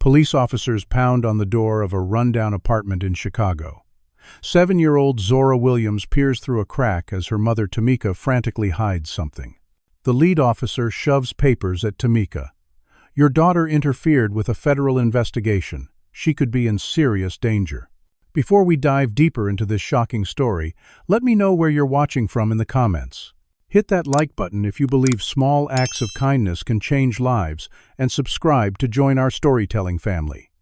Police officers pound on the door of a rundown apartment in Chicago. 7-year-old Zora Williams peers through a crack as her mother Tamika frantically hides something. The lead officer shoves papers at Tamika. "Your daughter interfered with a federal investigation. She could be in serious danger." Before we dive deeper into this shocking story, let me know where you're watching from in the comments. Hit that like button if you believe small acts of kindness can change lives, and subscribe to join our storytelling family.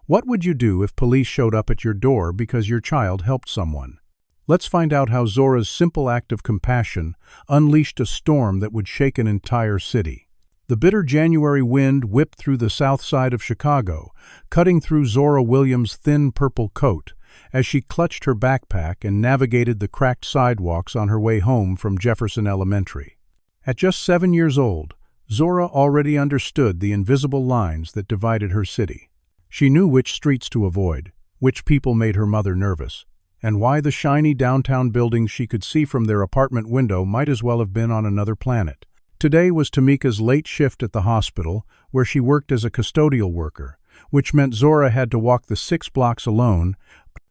What would you do if police showed up at your door because your child helped someone? Let's find out how Zora's simple act of compassion unleashed a storm that would shake an entire city. The bitter January wind whipped through the south side of Chicago, cutting through Zora Williams' thin purple coat as she clutched her backpack and navigated the cracked sidewalks on her way home from Jefferson Elementary. At just 7 years old, Zora already understood the invisible lines that divided her city. She knew which streets to avoid, which people made her mother nervous, and why the shiny downtown buildings she could see from their apartment window might as well have been on another planet. Today was Tamika's late shift at the hospital, where she worked as a custodial worker, which meant Zora had to walk the 6 blocks alone,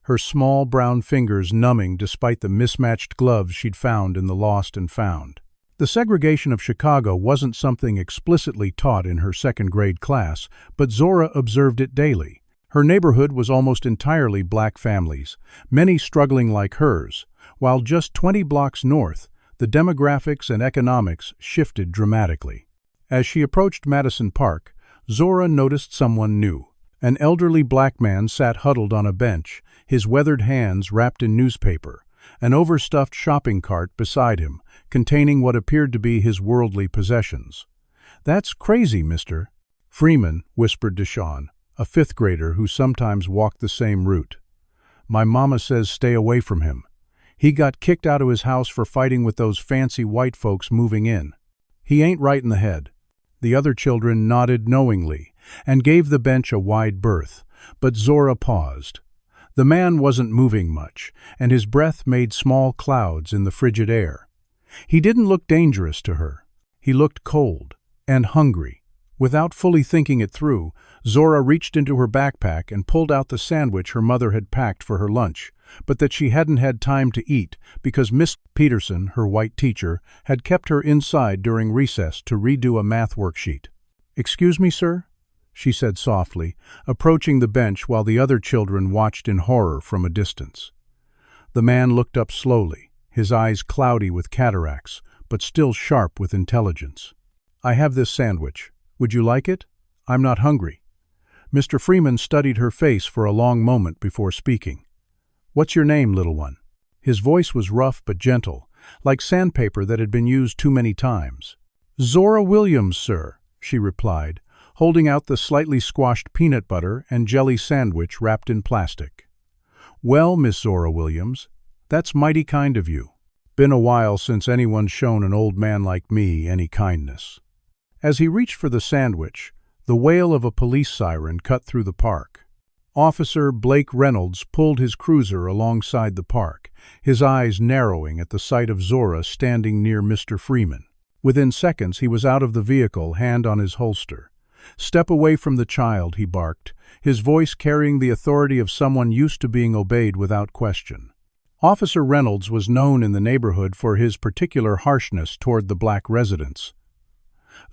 her small brown fingers numbing despite the mismatched gloves she'd found in the lost and found. The segregation of Chicago wasn't something explicitly taught in her second-grade class, but Zora observed it daily. Her neighborhood was almost entirely black families, many struggling like hers, while just 20 blocks north, the demographics and economics shifted dramatically. As she approached Madison Park, Zora noticed someone new. An elderly black man sat huddled on a bench, his weathered hands wrapped in newspaper, an overstuffed shopping cart beside him, containing what appeared to be his worldly possessions. "That's crazy, Mr. Freeman," whispered Deshawn, a 5th grader who sometimes walked the same route. "My mama says stay away from him. He got kicked out of his house for fighting with those fancy white folks moving in. He ain't right in the head." The other children nodded knowingly and gave the bench a wide berth, but Zora paused. The man wasn't moving much, and his breath made small clouds in the frigid air. He didn't look dangerous to her. He looked cold and hungry. Without fully thinking it through, Zora reached into her backpack and pulled out the sandwich her mother had packed for her lunch, but that she hadn't had time to eat because Miss Peterson, her white teacher, had kept her inside during recess to redo a math worksheet. "Excuse me, sir?" she said softly, approaching the bench while the other children watched in horror from a distance. The man looked up slowly, his eyes cloudy with cataracts, but still sharp with intelligence. "I have this sandwich. Would you like it? I'm not hungry." Mr. Freeman studied her face for a long moment before speaking. "What's your name, little one?" His voice was rough but gentle, like sandpaper that had been used too many times. "Zora Williams, sir," she replied, holding out the slightly squashed peanut butter and jelly sandwich wrapped in plastic. "Well, Miss Zora Williams, that's mighty kind of you. Been a while since anyone's shown an old man like me any kindness." As he reached for the sandwich, the wail of a police siren cut through the park. Officer Blake Reynolds pulled his cruiser alongside the park, his eyes narrowing at the sight of Zora standing near Mr. Freeman. Within seconds, he was out of the vehicle, hand on his holster. "Step away from the child," he barked, his voice carrying the authority of someone used to being obeyed without question. Officer Reynolds was known in the neighborhood for his particular harshness toward the black residents.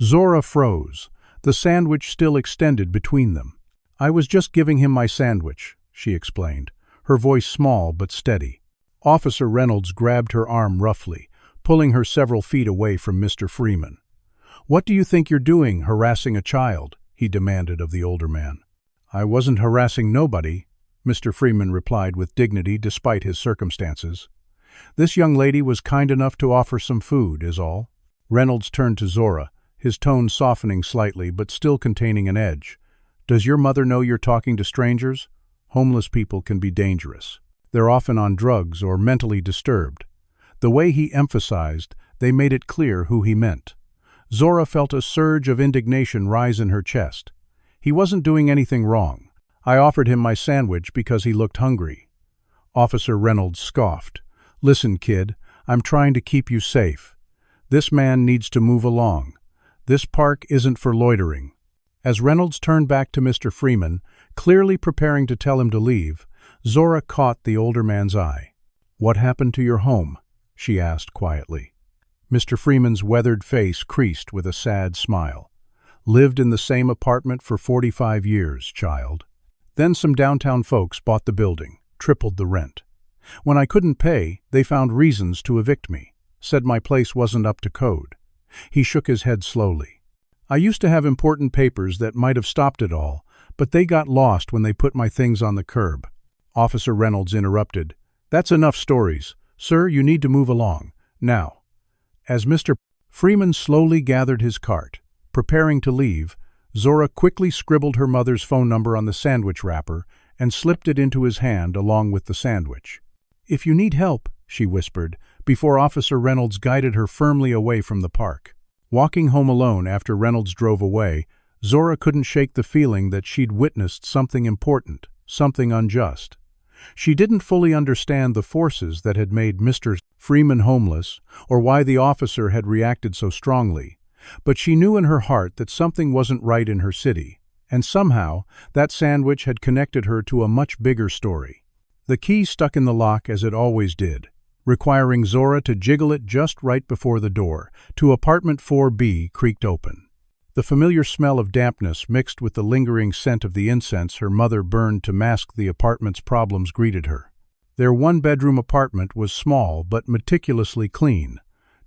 Zora froze, the sandwich still extended between them. "I was just giving him my sandwich," she explained, her voice small but steady. Officer Reynolds grabbed her arm roughly, pulling her several feet away from Mr. Freeman. "What do you think you're doing, harassing a child?" he demanded of the older man. "I wasn't harassing nobody," Mr. Freeman replied with dignity despite his circumstances. "This young lady was kind enough to offer some food, is all." Reynolds turned to Zora, his tone softening slightly but still containing an edge. "Does your mother know you're talking to strangers? Homeless people can be dangerous. They're often on drugs or mentally disturbed." The way he emphasized, they made it clear who he meant. Zora felt a surge of indignation rise in her chest. He wasn't doing anything wrong. I offered him my sandwich because he looked hungry. Officer Reynolds scoffed. "Listen, kid, I'm trying to keep you safe. This man needs to move along. This park isn't for loitering." As Reynolds turned back to Mr. Freeman, clearly preparing to tell him to leave, Zora caught the older man's eye. "What happened to your home?" she asked quietly. Mr. Freeman's weathered face creased with a sad smile. "Lived in the same apartment for 45 years, child. Then some downtown folks bought the building, tripled the rent. When I couldn't pay, they found reasons to evict me, said my place wasn't up to code." He shook his head slowly. "I used to have important papers that might have stopped it all, but they got lost when they put my things on the curb." Officer Reynolds interrupted. "That's enough stories. Sir, you need to move along. Now." As Mr. Freeman slowly gathered his cart, preparing to leave, Zora quickly scribbled her mother's phone number on the sandwich wrapper and slipped it into his hand along with the sandwich. "If you need help," she whispered, before Officer Reynolds guided her firmly away from the park. Walking home alone after Reynolds drove away, Zora couldn't shake the feeling that she'd witnessed something important, something unjust. She didn't fully understand the forces that had made Mr. Freeman homeless or why the officer had reacted so strongly, but she knew in her heart that something wasn't right in her city, and somehow that sandwich had connected her to a much bigger story. The key stuck in the lock as it always did, requiring Zora to jiggle it just right before the door to apartment 4B creaked open. The familiar smell of dampness mixed with the lingering scent of the incense her mother burned to mask the apartment's problems greeted her. Their one-bedroom apartment was small but meticulously clean,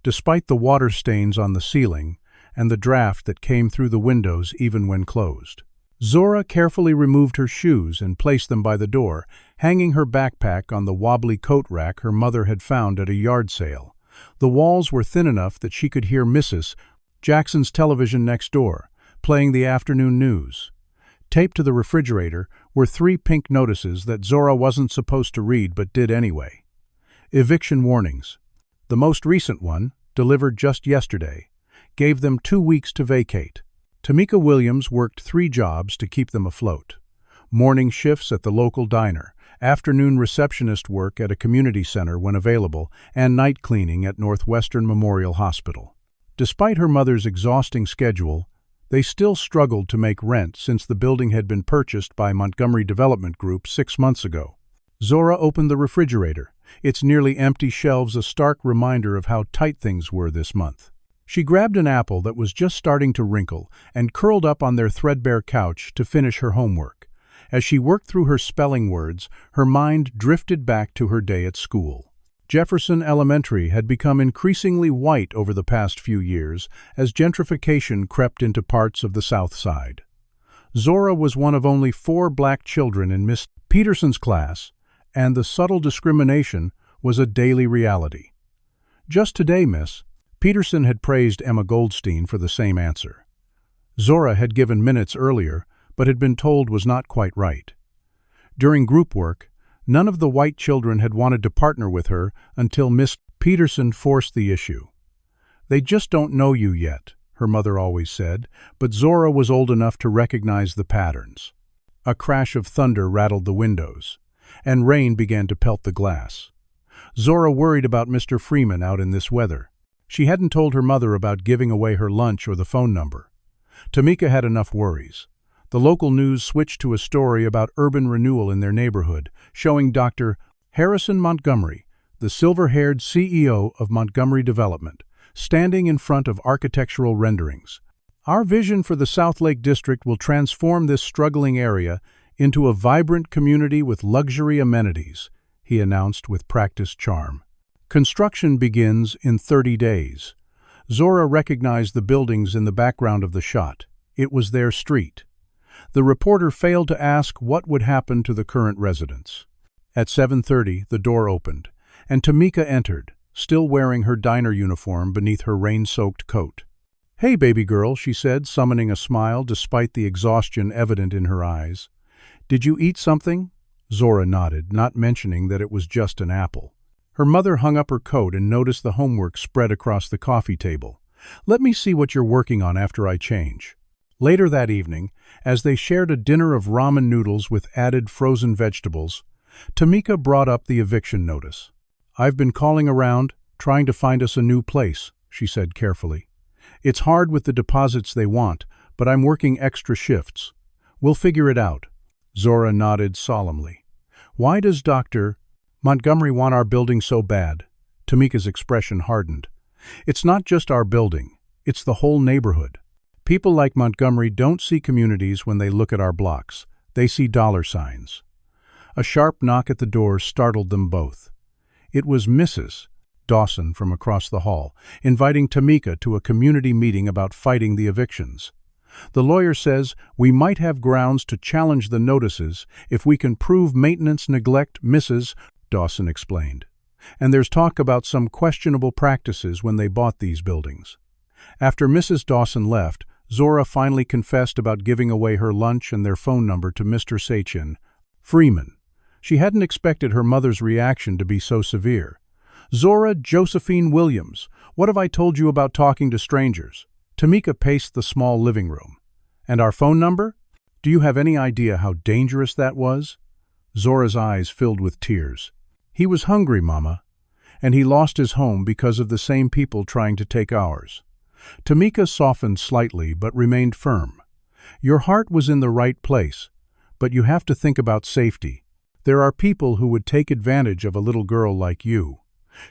despite the water stains on the ceiling and the draft that came through the windows even when closed. Zora carefully removed her shoes and placed them by the door, hanging her backpack on the wobbly coat rack her mother had found at a yard sale. The walls were thin enough that she could hear Mrs. Jackson's television next door, playing the afternoon news. Taped to the refrigerator were 3 pink notices that Zora wasn't supposed to read but did anyway. Eviction warnings. The most recent one, delivered just yesterday, gave them 2 weeks to vacate. Tamika Williams worked 3 jobs to keep them afloat. Morning shifts at the local diner, afternoon receptionist work at a community center when available, and night cleaning at Northwestern Memorial Hospital. Despite her mother's exhausting schedule, they still struggled to make rent since the building had been purchased by Montgomery Development Group 6 months ago. Zora opened the refrigerator, its nearly empty shelves a stark reminder of how tight things were this month. She grabbed an apple that was just starting to wrinkle and curled up on their threadbare couch to finish her homework. As she worked through her spelling words, her mind drifted back to her day at school. Jefferson Elementary had become increasingly white over the past few years as gentrification crept into parts of the South Side. Zora was one of only 4 black children in Miss Peterson's class, and the subtle discrimination was a daily reality. "Just today, Miss." Peterson had praised Emma Goldstein for the same answer. Zora had given minutes earlier, but had been told was not quite right. During group work, none of the white children had wanted to partner with her until Miss Peterson forced the issue. "They just don't know you yet," her mother always said, but Zora was old enough to recognize the patterns. A crash of thunder rattled the windows, and rain began to pelt the glass. Zora worried about Mr. Freeman out in this weather. She hadn't told her mother about giving away her lunch or the phone number. Tamika had enough worries. The local news switched to a story about urban renewal in their neighborhood, showing Dr. Harrison Montgomery, the silver-haired CEO of Montgomery Development, standing in front of architectural renderings. "Our vision for the South Lake District will transform this struggling area into a vibrant community with luxury amenities," he announced with practiced charm. "Construction begins in 30 days. Zora recognized the buildings in the background of the shot. It was their street. The reporter failed to ask what would happen to the current residents. At 7:30, the door opened, and Tamika entered, still wearing her diner uniform beneath her rain-soaked coat. "Hey, baby girl," she said, summoning a smile despite the exhaustion evident in her eyes. "Did you eat something?" Zora nodded, not mentioning that it was just an apple. Her mother hung up her coat and noticed the homework spread across the coffee table. "Let me see what you're working on after I change." Later that evening, as they shared a dinner of ramen noodles with added frozen vegetables, Tamika brought up the eviction notice. "I've been calling around, trying to find us a new place," she said carefully. "It's hard with the deposits they want, but I'm working extra shifts. We'll figure it out." Zora nodded solemnly. "Why does Dr. Montgomery want our building so bad?" Tamika's expression hardened. "It's not just our building. It's the whole neighborhood. People like Montgomery don't see communities when they look at our blocks. They see dollar signs." A sharp knock at the door startled them both. It was Mrs. Dawson from across the hall, inviting Tamika to a community meeting about fighting the evictions. "The lawyer says we might have grounds to challenge the notices if we can prove maintenance neglect," Mrs. Dawson explained. "And there's talk about some questionable practices when they bought these buildings." After Mrs. Dawson left, Zora finally confessed about giving away her lunch and their phone number to Mr. Freeman. She hadn't expected her mother's reaction to be so severe. "Zora Josephine Williams, what have I told you about talking to strangers?" Tamika paced the small living room. "And our phone number? Do you have any idea how dangerous that was?" Zora's eyes filled with tears. "He was hungry, Mama, and he lost his home because of the same people trying to take ours." Tamika softened slightly but remained firm. "Your heart was in the right place, but you have to think about safety. There are people who would take advantage of a little girl like you."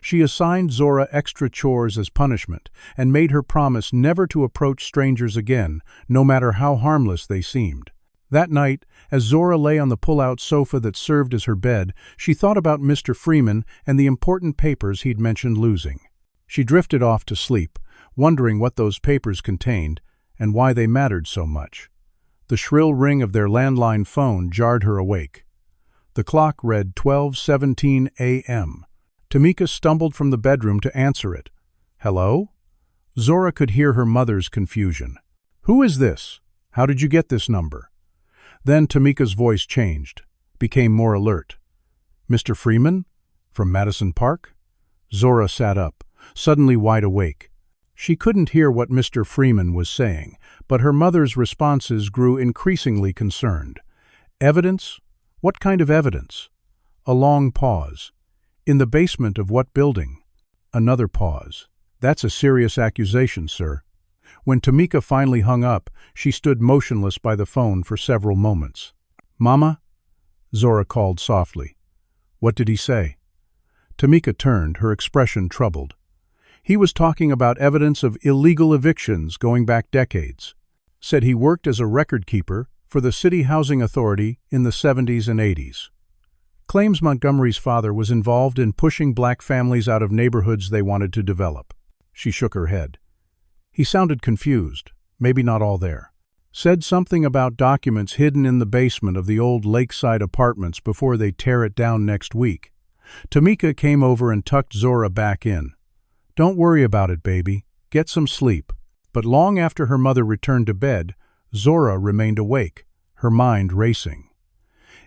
She assigned Zora extra chores as punishment and made her promise never to approach strangers again, no matter how harmless they seemed. That night, as Zora lay on the pull-out sofa that served as her bed, she thought about Mr. Freeman and the important papers he'd mentioned losing. She drifted off to sleep, wondering what those papers contained and why they mattered so much. The shrill ring of their landline phone jarred her awake. The clock read 12:17 a.m. Tamika stumbled from the bedroom to answer it. "Hello?" Zora could hear her mother's confusion. "Who is this? How did you get this number?" Then Tamika's voice changed, became more alert. "Mr. Freeman? From Madison Park?" Zora sat up, suddenly wide awake. She couldn't hear what Mr. Freeman was saying, but her mother's responses grew increasingly concerned. "Evidence? What kind of evidence?" A long pause. "In the basement of what building?" Another pause. "That's a serious accusation, sir." When Tamika finally hung up, she stood motionless by the phone for several moments. "Mama?" Zora called softly. "What did he say?" Tamika turned, her expression troubled. "He was talking about evidence of illegal evictions going back decades. Said he worked as a record keeper for the City Housing Authority in the 70s and 80s. Claims Montgomery's father was involved in pushing black families out of neighborhoods they wanted to develop." She shook her head. "He sounded confused, maybe not all there. Said something about documents hidden in the basement of the old lakeside apartments before they tear it down next week." Tamika came over and tucked Zora back in. "Don't worry about it, baby. Get some sleep." But long after her mother returned to bed, Zora remained awake, her mind racing.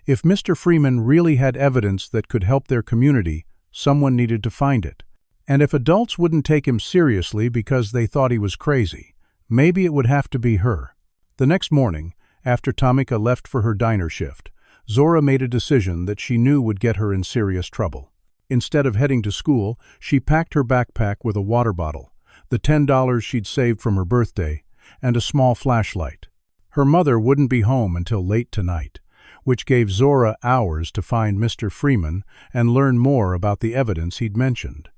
If Mr. Freeman really had evidence that could help their community, someone needed to find it. And if adults wouldn't take him seriously because they thought he was crazy, maybe it would have to be her. The next morning, after Tamika left for her diner shift, Zora made a decision that she knew would get her in serious trouble. Instead of heading to school, she packed her backpack with a water bottle, the $10 she'd saved from her birthday, and a small flashlight. Her mother wouldn't be home until late tonight, which gave Zora hours to find Mr. Freeman and learn more about the evidence he'd mentioned.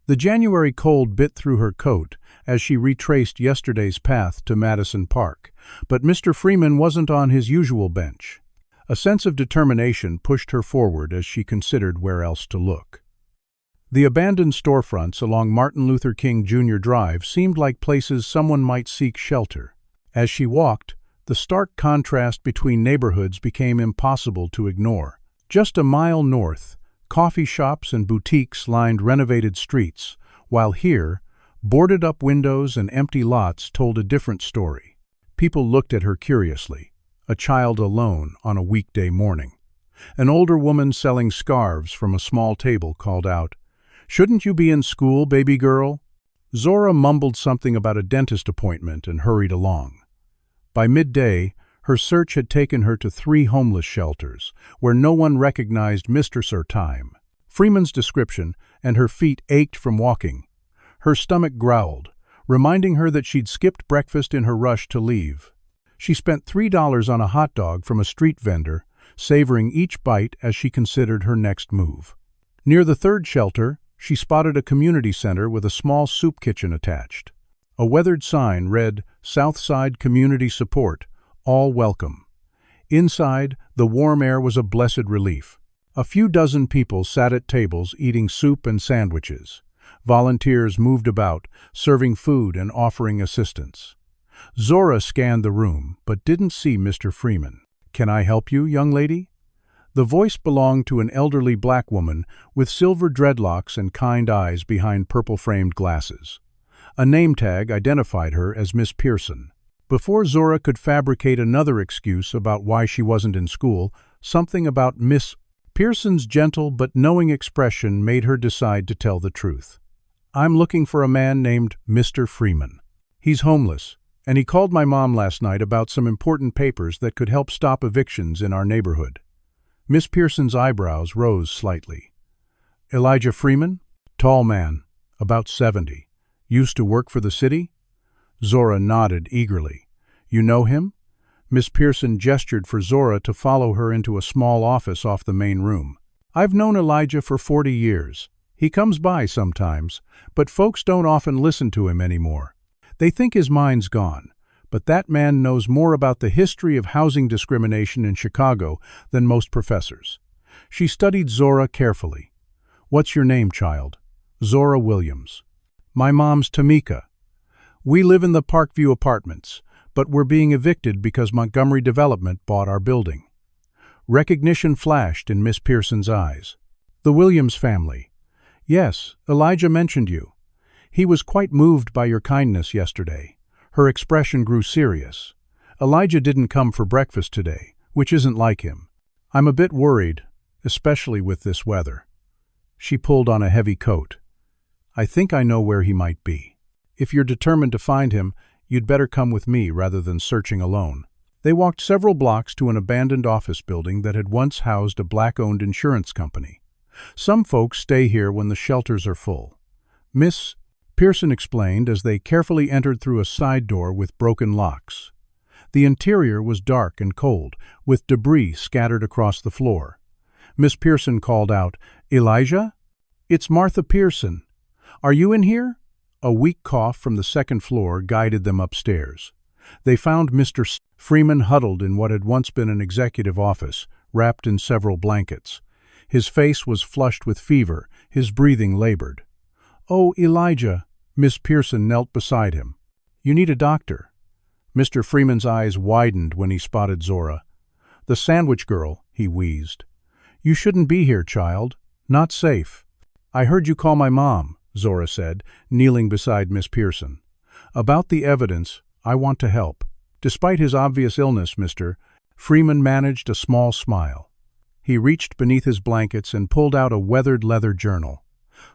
The January cold bit through her coat as she retraced yesterday's path to Madison Park, but Mr. Freeman wasn't on his usual bench. A sense of determination pushed her forward as she considered where else to look. The abandoned storefronts along Martin Luther King Jr. Drive seemed like places someone might seek shelter. As she walked, the stark contrast between neighborhoods became impossible to ignore. Just a mile north, coffee shops and boutiques lined renovated streets, while here, boarded-up windows and empty lots told a different story. People looked at her curiously, a child alone on a weekday morning. An older woman selling scarves from a small table called out, "Shouldn't you be in school, baby girl?" Zora mumbled something about a dentist appointment and hurried along. By midday, her search had taken her to 3 homeless shelters, where no one recognized Mr. Time. Freeman's description, and her feet ached from walking. Her stomach growled, reminding her that she'd skipped breakfast in her rush to leave. She spent $3 on a hot dog from a street vendor, savoring each bite as she considered her next move. Near the third shelter, she spotted a community center with a small soup kitchen attached. A weathered sign read, "Southside Community Support, all welcome." Inside, the warm air was a blessed relief. A few dozen people sat at tables eating soup and sandwiches. Volunteers moved about, serving food and offering assistance. Zora scanned the room, but didn't see Mr. Freeman. "Can I help you, young lady?" The voice belonged to an elderly black woman with silver dreadlocks and kind eyes behind purple-framed glasses. A name tag identified her as Miss Pearson. Before Zora could fabricate another excuse about why she wasn't in school, something about Miss Pearson's gentle but knowing expression made her decide to tell the truth. "I'm looking for a man named Mr. Freeman. He's homeless, and he called my mom last night about some important papers that could help stop evictions in our neighborhood." Miss Pearson's eyebrows rose slightly. "Elijah Freeman? Tall man, about 70. Used to work for the city?" Zora nodded eagerly. "You know him?" Miss Pearson gestured for Zora to follow her into a small office off the main room. "I've known Elijah for 40 years. He comes by sometimes, but folks don't often listen to him anymore. They think his mind's gone. But that man knows more about the history of housing discrimination in Chicago than most professors." She studied Zora carefully. "What's your name, child?" "Zora Williams." "My mom's Tamika. We live in the Parkview Apartments, but we're being evicted because Montgomery Development bought our building." Recognition flashed in Miss Pearson's eyes. "The Williams family. Yes, Elijah mentioned you. He was quite moved by your kindness yesterday." Her expression grew serious. "Elijah didn't come for breakfast today, which isn't like him. I'm a bit worried, especially with this weather." She pulled on a heavy coat. "I think I know where he might be. If you're determined to find him, you'd better come with me rather than searching alone." They walked several blocks to an abandoned office building that had once housed a black-owned insurance company. "Some folks stay here when the shelters are full," Miss Pearson explained as they carefully entered through a side door with broken locks. The interior was dark and cold, with debris scattered across the floor. Miss Pearson called out, "Elijah? It's Martha Pearson. Are you in here?" A weak cough from the second floor guided them upstairs. They found Mr. Freeman huddled in what had once been an executive office, wrapped in several blankets. His face was flushed with fever, his breathing labored. "Oh, Elijah." Miss Pearson knelt beside him. "You need a doctor." Mr. Freeman's eyes widened when he spotted Zora. "The sandwich girl," he wheezed. "You shouldn't be here, child. Not safe." "I heard you call my mom," Zora said, kneeling beside Miss Pearson. "About the evidence, I want to help." Despite his obvious illness, Mr. Freeman managed a small smile. He reached beneath his blankets and pulled out a weathered leather journal.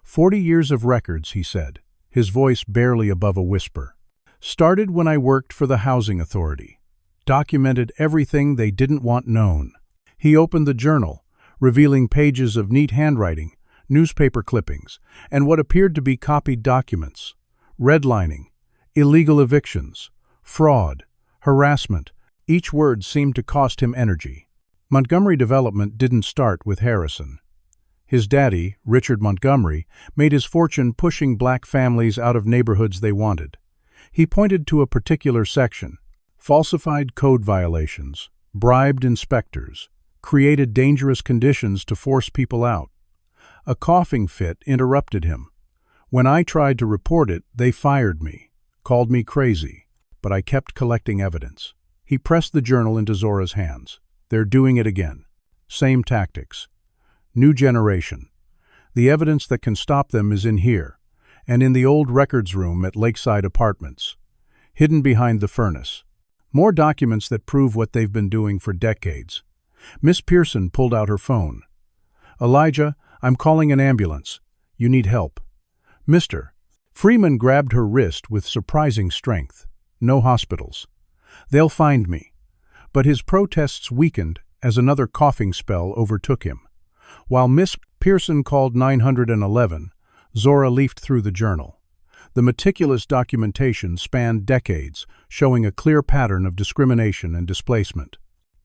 40 years of records, he said, his voice barely above a whisper. "Started when I worked for the Housing Authority. Documented everything they didn't want known." He opened the journal, revealing pages of neat handwriting, newspaper clippings, and what appeared to be copied documents. Redlining, illegal evictions, fraud, harassment. Each word seemed to cost him energy. Montgomery Development didn't start with Harrison. His daddy, Richard Montgomery, made his fortune pushing black families out of neighborhoods they wanted. He pointed to a particular section: falsified code violations, bribed inspectors, created dangerous conditions to force people out. A coughing fit interrupted him. "When I tried to report it, they fired me, called me crazy, but I kept collecting evidence." He pressed the journal into Zora's hands. "They're doing it again. Same tactics. New generation. The evidence that can stop them is in here, and in the old records room at Lakeside Apartments, hidden behind the furnace. More documents that prove what they've been doing for decades." Miss Pearson pulled out her phone. "Elijah, I'm calling an ambulance. You need help." "Mr." Freeman grabbed her wrist with surprising strength. "No hospitals. They'll find me." But his protests weakened as another coughing spell overtook him. While Miss Pearson called 911, Zora leafed through the journal. The meticulous documentation spanned decades, showing a clear pattern of discrimination and displacement.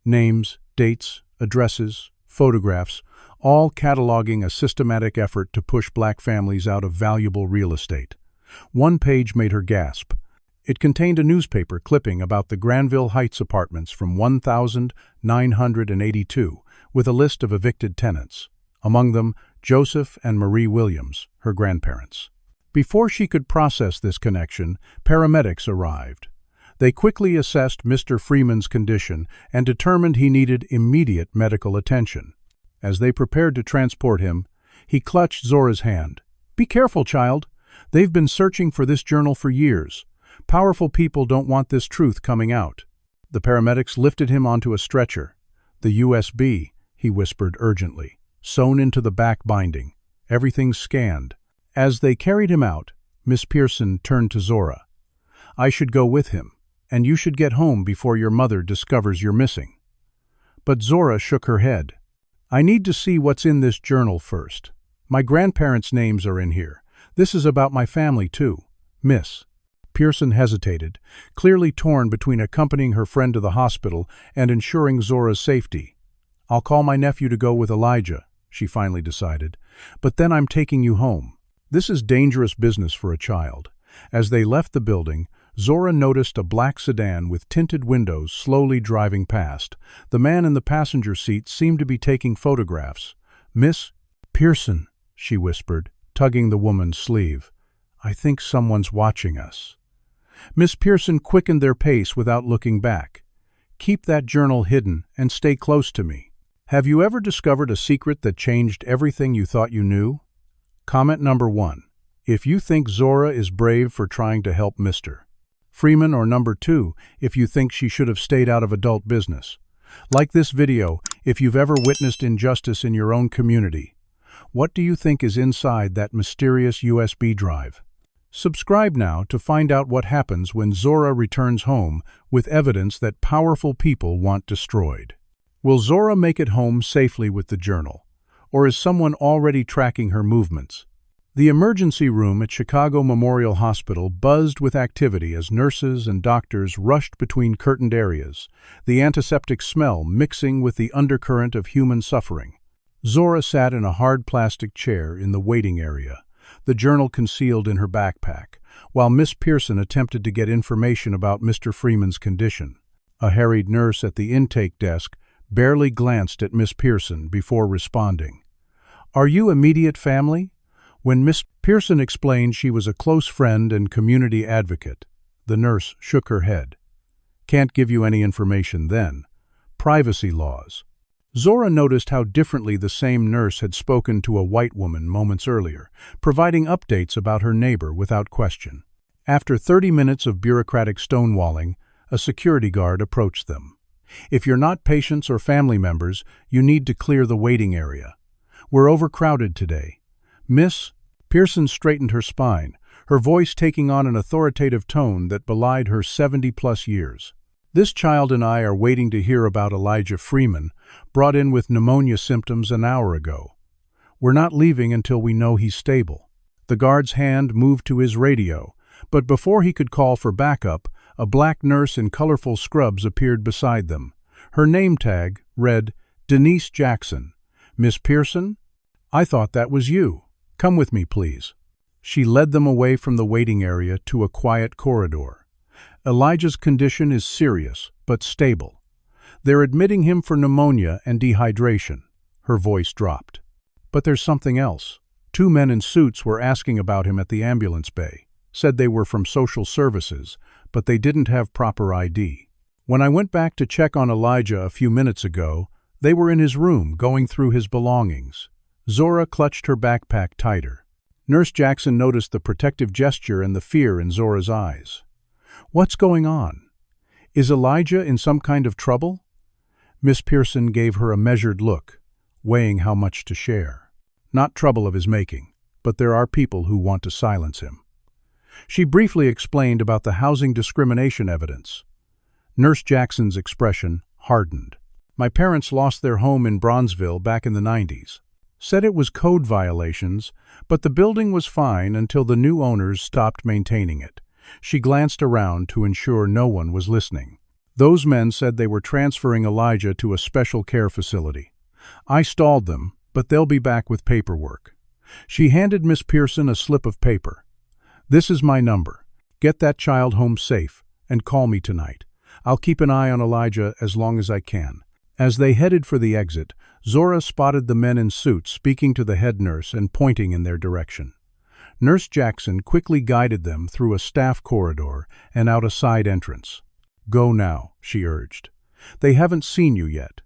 Names, dates, addresses, photographs, all cataloging a systematic effort to push black families out of valuable real estate. One page made her gasp. It contained a newspaper clipping about the Granville Heights apartments from 1982, with a list of evicted tenants, among them Joseph and Marie Williams, her grandparents. Before she could process this connection, paramedics arrived. They quickly assessed Mr. Freeman's condition and determined he needed immediate medical attention. As they prepared to transport him, he clutched Zora's hand. "Be careful, child. They've been searching for this journal for years. Powerful people don't want this truth coming out." The paramedics lifted him onto a stretcher. "The USB," he whispered urgently, "sewn into the back binding. Everything's scanned." As they carried him out, Miss Pearson turned to Zora. "I should go with him, and you should get home before your mother discovers you're missing." But Zora shook her head. "I need to see what's in this journal first. My grandparents' names are in here. This is about my family, too, Miss." Pearson hesitated, clearly torn between accompanying her friend to the hospital and ensuring Zora's safety. "I'll call my nephew to go with Elijah," she finally decided, "but then I'm taking you home." This is dangerous business for a child. As they left the building, Zora noticed a black sedan with tinted windows slowly driving past. The man in the passenger seat seemed to be taking photographs. "Miss Pearson," she whispered, tugging the woman's sleeve. "I think someone's watching us." Miss Pearson quickened their pace without looking back. "Keep that journal hidden and stay close to me." Have you ever discovered a secret that changed everything you thought you knew? Comment number 1. If you think Zora is brave for trying to help Mr. Freeman, or number 2, if you think she should have stayed out of adult business. Like this video if you've ever witnessed injustice in your own community. What do you think is inside that mysterious USB drive? Subscribe now to find out what happens when Zora returns home with evidence that powerful people want destroyed. Will Zora make it home safely with the journal? Or is someone already tracking her movements? The emergency room at Chicago Memorial Hospital buzzed with activity as nurses and doctors rushed between curtained areas, the antiseptic smell mixing with the undercurrent of human suffering. Zora sat in a hard plastic chair in the waiting area, the journal concealed in her backpack, while Miss Pearson attempted to get information about Mr. Freeman's condition. A harried nurse at the intake desk barely glanced at Miss Pearson before responding. "Are you immediate family?" When Miss Pearson explained she was a close friend and community advocate, the nurse shook her head. "Can't give you any information then. Privacy laws." Zora noticed how differently the same nurse had spoken to a white woman moments earlier, providing updates about her neighbor without question. After 30 minutes of bureaucratic stonewalling, a security guard approached them. "If you're not patients or family members, you need to clear the waiting area. We're overcrowded today." Miss Pearson straightened her spine, her voice taking on an authoritative tone that belied her 70-plus years. "This child and I are waiting to hear about Elijah Freeman, brought in with pneumonia symptoms an hour ago. We're not leaving until we know he's stable." The guard's hand moved to his radio, but before he could call for backup, a black nurse in colorful scrubs appeared beside them. Her name tag read, "Denise Jackson." "Miss Pearson? I thought that was you. Come with me, please." She led them away from the waiting area to a quiet corridor. "Elijah's condition is serious, but stable. They're admitting him for pneumonia and dehydration." Her voice dropped. "But there's something else. 2 men in suits were asking about him at the ambulance bay. Said they were from social services, but they didn't have proper ID. When I went back to check on Elijah a few minutes ago, they were in his room going through his belongings." Zora clutched her backpack tighter. Nurse Jackson noticed the protective gesture and the fear in Zora's eyes. "What's going on? Is Elijah in some kind of trouble?" Miss Pearson gave her a measured look, weighing how much to share. "Not trouble of his making, but there are people who want to silence him." She briefly explained about the housing discrimination evidence. Nurse Jackson's expression hardened. "My parents lost their home in Bronzeville back in the 90s. said it was code violations, but the building was fine until the new owners stopped maintaining it. She glanced around to ensure no one was listening. Those men said they were transferring Elijah to a special care facility. I stalled them, but they'll be back with paperwork. She handed Miss Pearson a slip of paper. This is my number. Get that child home safe, and call me tonight. I'll keep an eye on Elijah as long as I can. As they headed for the exit, Zora spotted the men in suits speaking to the head nurse and pointing in their direction. Nurse Jackson quickly guided them through a staff corridor and out a side entrance. Go now, she urged. They haven't seen you yet.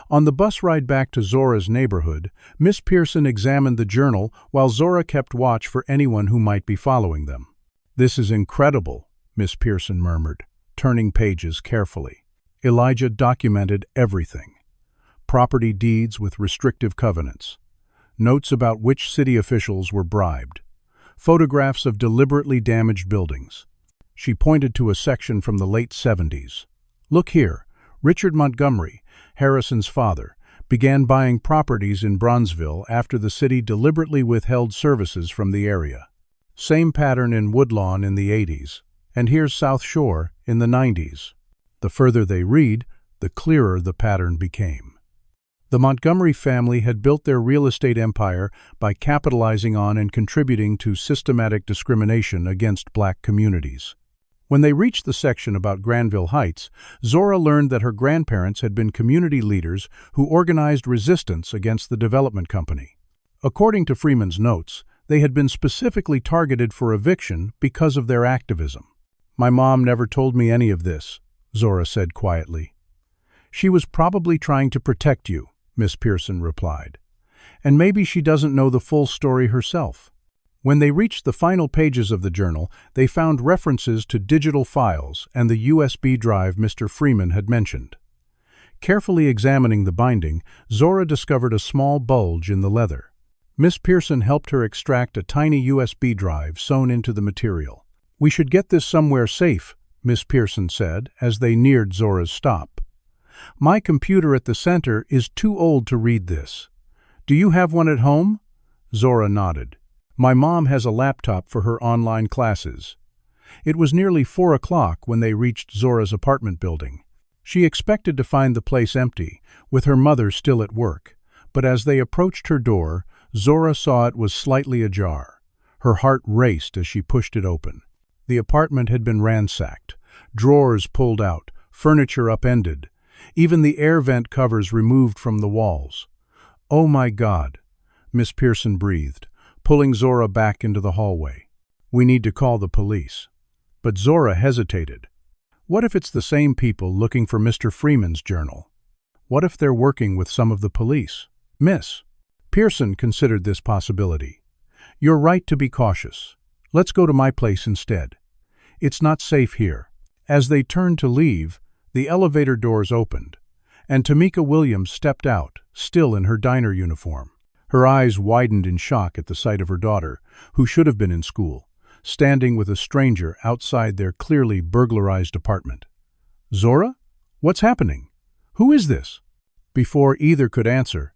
On the bus ride back to Zora's neighborhood, Miss Pearson examined the journal while Zora kept watch for anyone who might be following them. This is incredible, Miss Pearson murmured, turning pages carefully. Elijah documented everything. Property deeds with restrictive covenants. Notes about which city officials were bribed. Photographs of deliberately damaged buildings. She pointed to a section from the late 70s. Look here, Richard Montgomery, Harrison's father, began buying properties in Bronzeville after the city deliberately withheld services from the area. Same pattern in Woodlawn in the 80s, and here's South Shore in the 90s. The further they read, the clearer the pattern became. The Montgomery family had built their real estate empire by capitalizing on and contributing to systematic discrimination against black communities. When they reached the section about Granville Heights, Zora learned that her grandparents had been community leaders who organized resistance against the development company. According to Freeman's notes, they had been specifically targeted for eviction because of their activism. My mom never told me any of this, Zora said quietly. She was probably trying to protect you, Miss Pearson replied. And maybe she doesn't know the full story herself. When they reached the final pages of the journal, they found references to digital files and the USB drive Mr. Freeman had mentioned. Carefully examining the binding, Zora discovered a small bulge in the leather. Miss Pearson helped her extract a tiny USB drive sewn into the material. We should get this somewhere safe, Miss Pearson said as they neared Zora's stop. My computer at the center is too old to read this. Do you have one at home? Zora nodded. My mom has a laptop for her online classes. It was nearly 4 o'clock when they reached Zora's apartment building. She expected to find the place empty, with her mother still at work, but as they approached her door, Zora saw it was slightly ajar. Her heart raced as she pushed it open. The apartment had been ransacked, drawers pulled out, furniture upended, even the air vent covers removed from the walls. Oh my God, Miss Pearson breathed, pulling Zora back into the hallway. We need to call the police. But Zora hesitated. What if it's the same people looking for Mr. Freeman's journal? What if they're working with some of the police? Miss Pearson considered this possibility. You're right to be cautious. Let's go to my place instead. It's not safe here. As they turned to leave, the elevator doors opened, and Tamika Williams stepped out, still in her diner uniform. Her eyes widened in shock at the sight of her daughter, who should have been in school, standing with a stranger outside their clearly burglarized apartment. Zora? What's happening? Who is this? Before either could answer,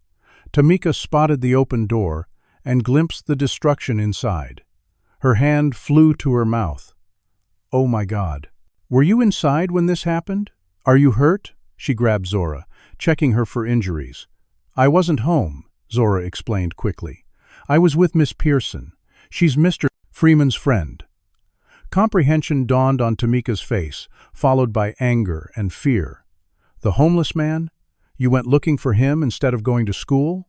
Tamika spotted the open door and glimpsed the destruction inside. Her hand flew to her mouth. Oh my God. Were you inside when this happened? Are you hurt? She grabbed Zora, checking her for injuries. I wasn't home, Zora explained quickly. I was with Miss Pearson. She's Mr. Freeman's friend. Comprehension dawned on Tamika's face, followed by anger and fear. The homeless man? You went looking for him instead of going to school?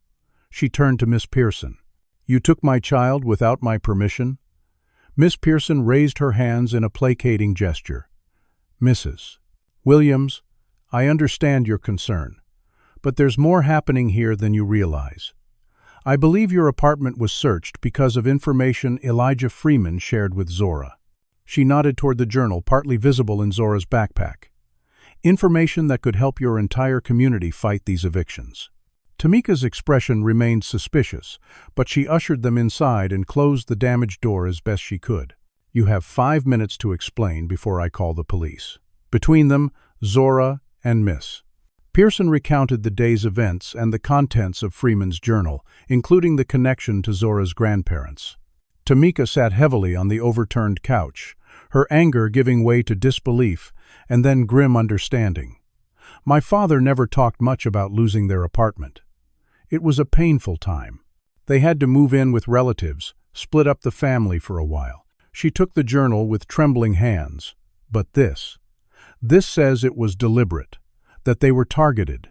She turned to Miss Pearson. You took my child without my permission? Miss Pearson raised her hands in a placating gesture. Mrs. Williams, I understand your concern, but there's more happening here than you realize. I believe your apartment was searched because of information Elijah Freeman shared with Zora. She nodded toward the journal, partly visible in Zora's backpack. Information that could help your entire community fight these evictions. Tamika's expression remained suspicious, but she ushered them inside and closed the damaged door as best she could. You have 5 minutes to explain before I call the police. Between them, Zora and Miss Pearson recounted the day's events and the contents of Freeman's journal, including the connection to Zora's grandparents. Tamika sat heavily on the overturned couch, her anger giving way to disbelief and then grim understanding. My father never talked much about losing their apartment. It was a painful time. They had to move in with relatives, split up the family for a while. She took the journal with trembling hands. But this says it was deliberate, that they were targeted.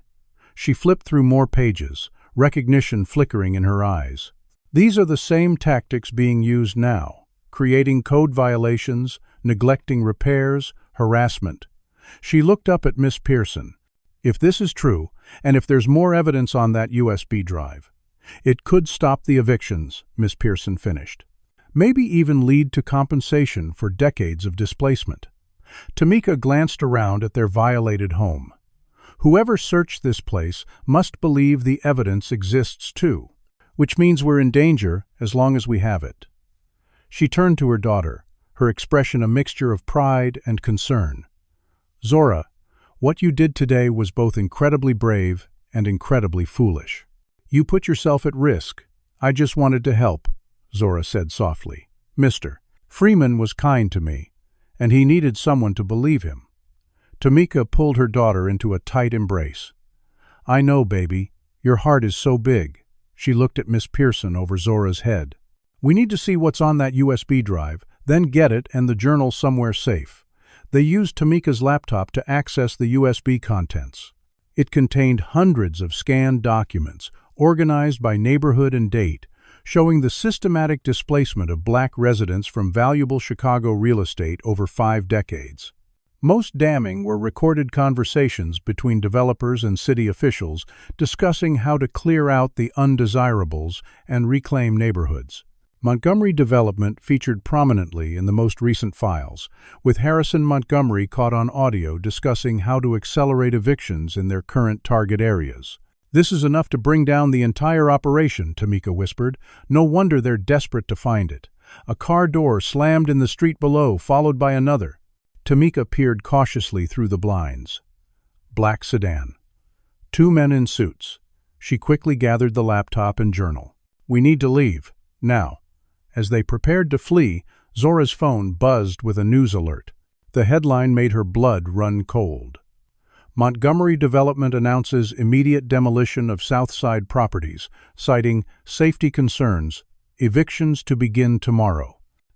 She flipped through more pages, recognition flickering in her eyes. These are the same tactics being used now, creating code violations, neglecting repairs, harassment. She looked up at Miss Pearson. If this is true, and if there's more evidence on that USB drive, it could stop the evictions, Miss Pearson finished. Maybe even lead to compensation for decades of displacement. Tamika glanced around at their violated home. Whoever searched this place must believe the evidence exists too, which means we're in danger as long as we have it. She turned to her daughter, her expression a mixture of pride and concern. Zora, what you did today was both incredibly brave and incredibly foolish. You put yourself at risk. I just wanted to help, Zora said softly. Mr. Freeman was kind to me, and he needed someone to believe him. Tamika pulled her daughter into a tight embrace. I know, baby. Your heart is so big. She looked at Miss Pearson over Zora's head. We need to see what's on that USB drive, then get it and the journal somewhere safe. They used Tamika's laptop to access the USB contents. It contained hundreds of scanned documents, organized by neighborhood and date, showing the systematic displacement of black residents from valuable Chicago real estate over 5 decades. Most damning were recorded conversations between developers and city officials discussing how to clear out the undesirables and reclaim neighborhoods. Montgomery Development featured prominently in the most recent files, with Harrison Montgomery caught on audio discussing how to accelerate evictions in their current target areas. This is enough to bring down the entire operation, Tamika whispered. No wonder they're desperate to find it. A car door slammed in the street below, followed by another. Tamika peered cautiously through the blinds. Black sedan. 2 men in suits. She quickly gathered the laptop and journal. We need to leave. Now. As they prepared to flee, Zora's phone buzzed with a news alert. The headline made her blood run cold. Montgomery Development announces immediate demolition of Southside properties, citing safety concerns, evictions to begin tomorrow.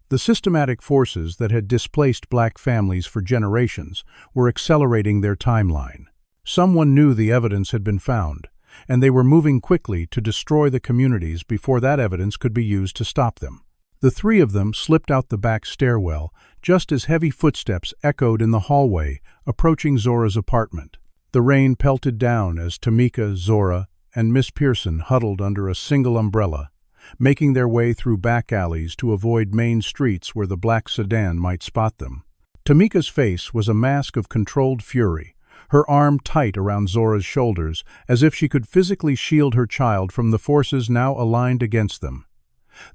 The systematic forces that had displaced black families for generations were accelerating their timeline. Someone knew the evidence had been found, and they were moving quickly to destroy the communities before that evidence could be used to stop them. The 3 of them slipped out the back stairwell just as heavy footsteps echoed in the hallway, approaching Zora's apartment. The rain pelted down as Tamika, Zora, and Miss Pearson huddled under a single umbrella, making their way through back alleys to avoid main streets where the black sedan might spot them. Tamika's face was a mask of controlled fury, her arm tight around Zora's shoulders, as if she could physically shield her child from the forces now aligned against them.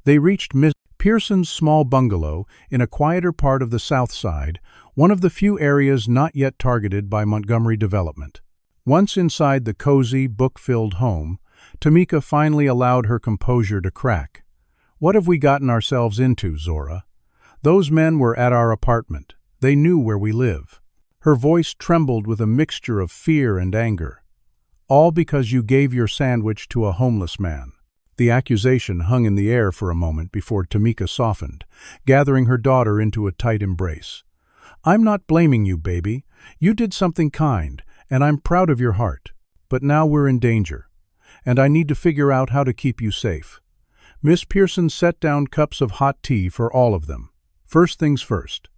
They reached Miss Pearson's small bungalow in a quieter part of the South Side, one of the few areas not yet targeted by Montgomery Development. Once inside the cozy, book-filled home, Tamika finally allowed her composure to crack. What have we gotten ourselves into, Zora? Those men were at our apartment. They knew where we live. Her voice trembled with a mixture of fear and anger. All because you gave your sandwich to a homeless man. The accusation hung in the air for a moment before Tamika softened, gathering her daughter into a tight embrace. I'm not blaming you, baby. You did something kind, and I'm proud of your heart. But now we're in danger, and I need to figure out how to keep you safe. Miss Pearson set down cups of hot tea for all of them. First things first.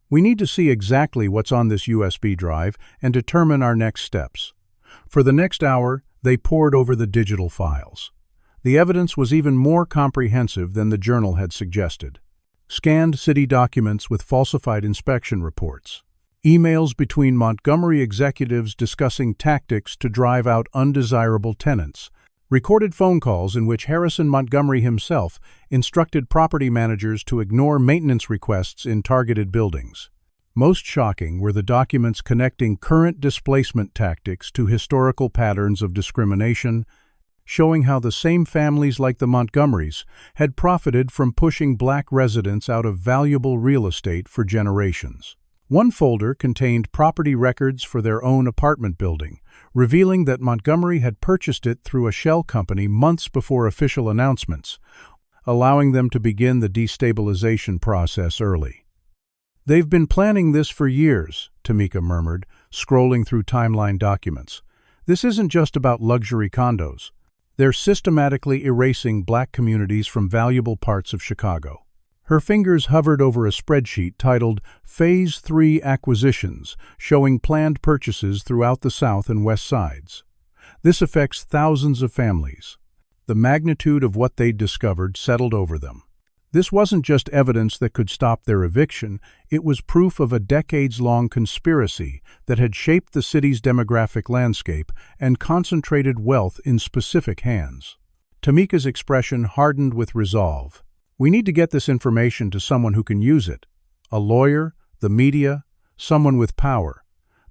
We need to see exactly what's on this USB drive and determine our next steps. For the next hour, they pored over the digital files. The evidence was even more comprehensive than the journal had suggested. Scanned city documents with falsified inspection reports. Emails between Montgomery executives discussing tactics to drive out undesirable tenants. Recorded phone calls in which Harrison Montgomery himself instructed property managers to ignore maintenance requests in targeted buildings. Most shocking were the documents connecting current displacement tactics to historical patterns of discrimination, showing how the same families like the Montgomerys had profited from pushing black residents out of valuable real estate for generations. One folder contained property records for their own apartment building, revealing that Montgomery had purchased it through a shell company months before official announcements, allowing them to begin the destabilization process early. "They've been planning this for years," Tamika murmured, scrolling through timeline documents. "This isn't just about luxury condos. They're systematically erasing black communities from valuable parts of Chicago." Her fingers hovered over a spreadsheet titled Phase 3 Acquisitions, showing planned purchases throughout the South and West Sides. This affects thousands of families. The magnitude of what they'd discovered settled over them. This wasn't just evidence that could stop their eviction, it was proof of a decades-long conspiracy that had shaped the city's demographic landscape and concentrated wealth in specific hands. Tamika's expression hardened with resolve. "We need to get this information to someone who can use it. A lawyer, the media, someone with power."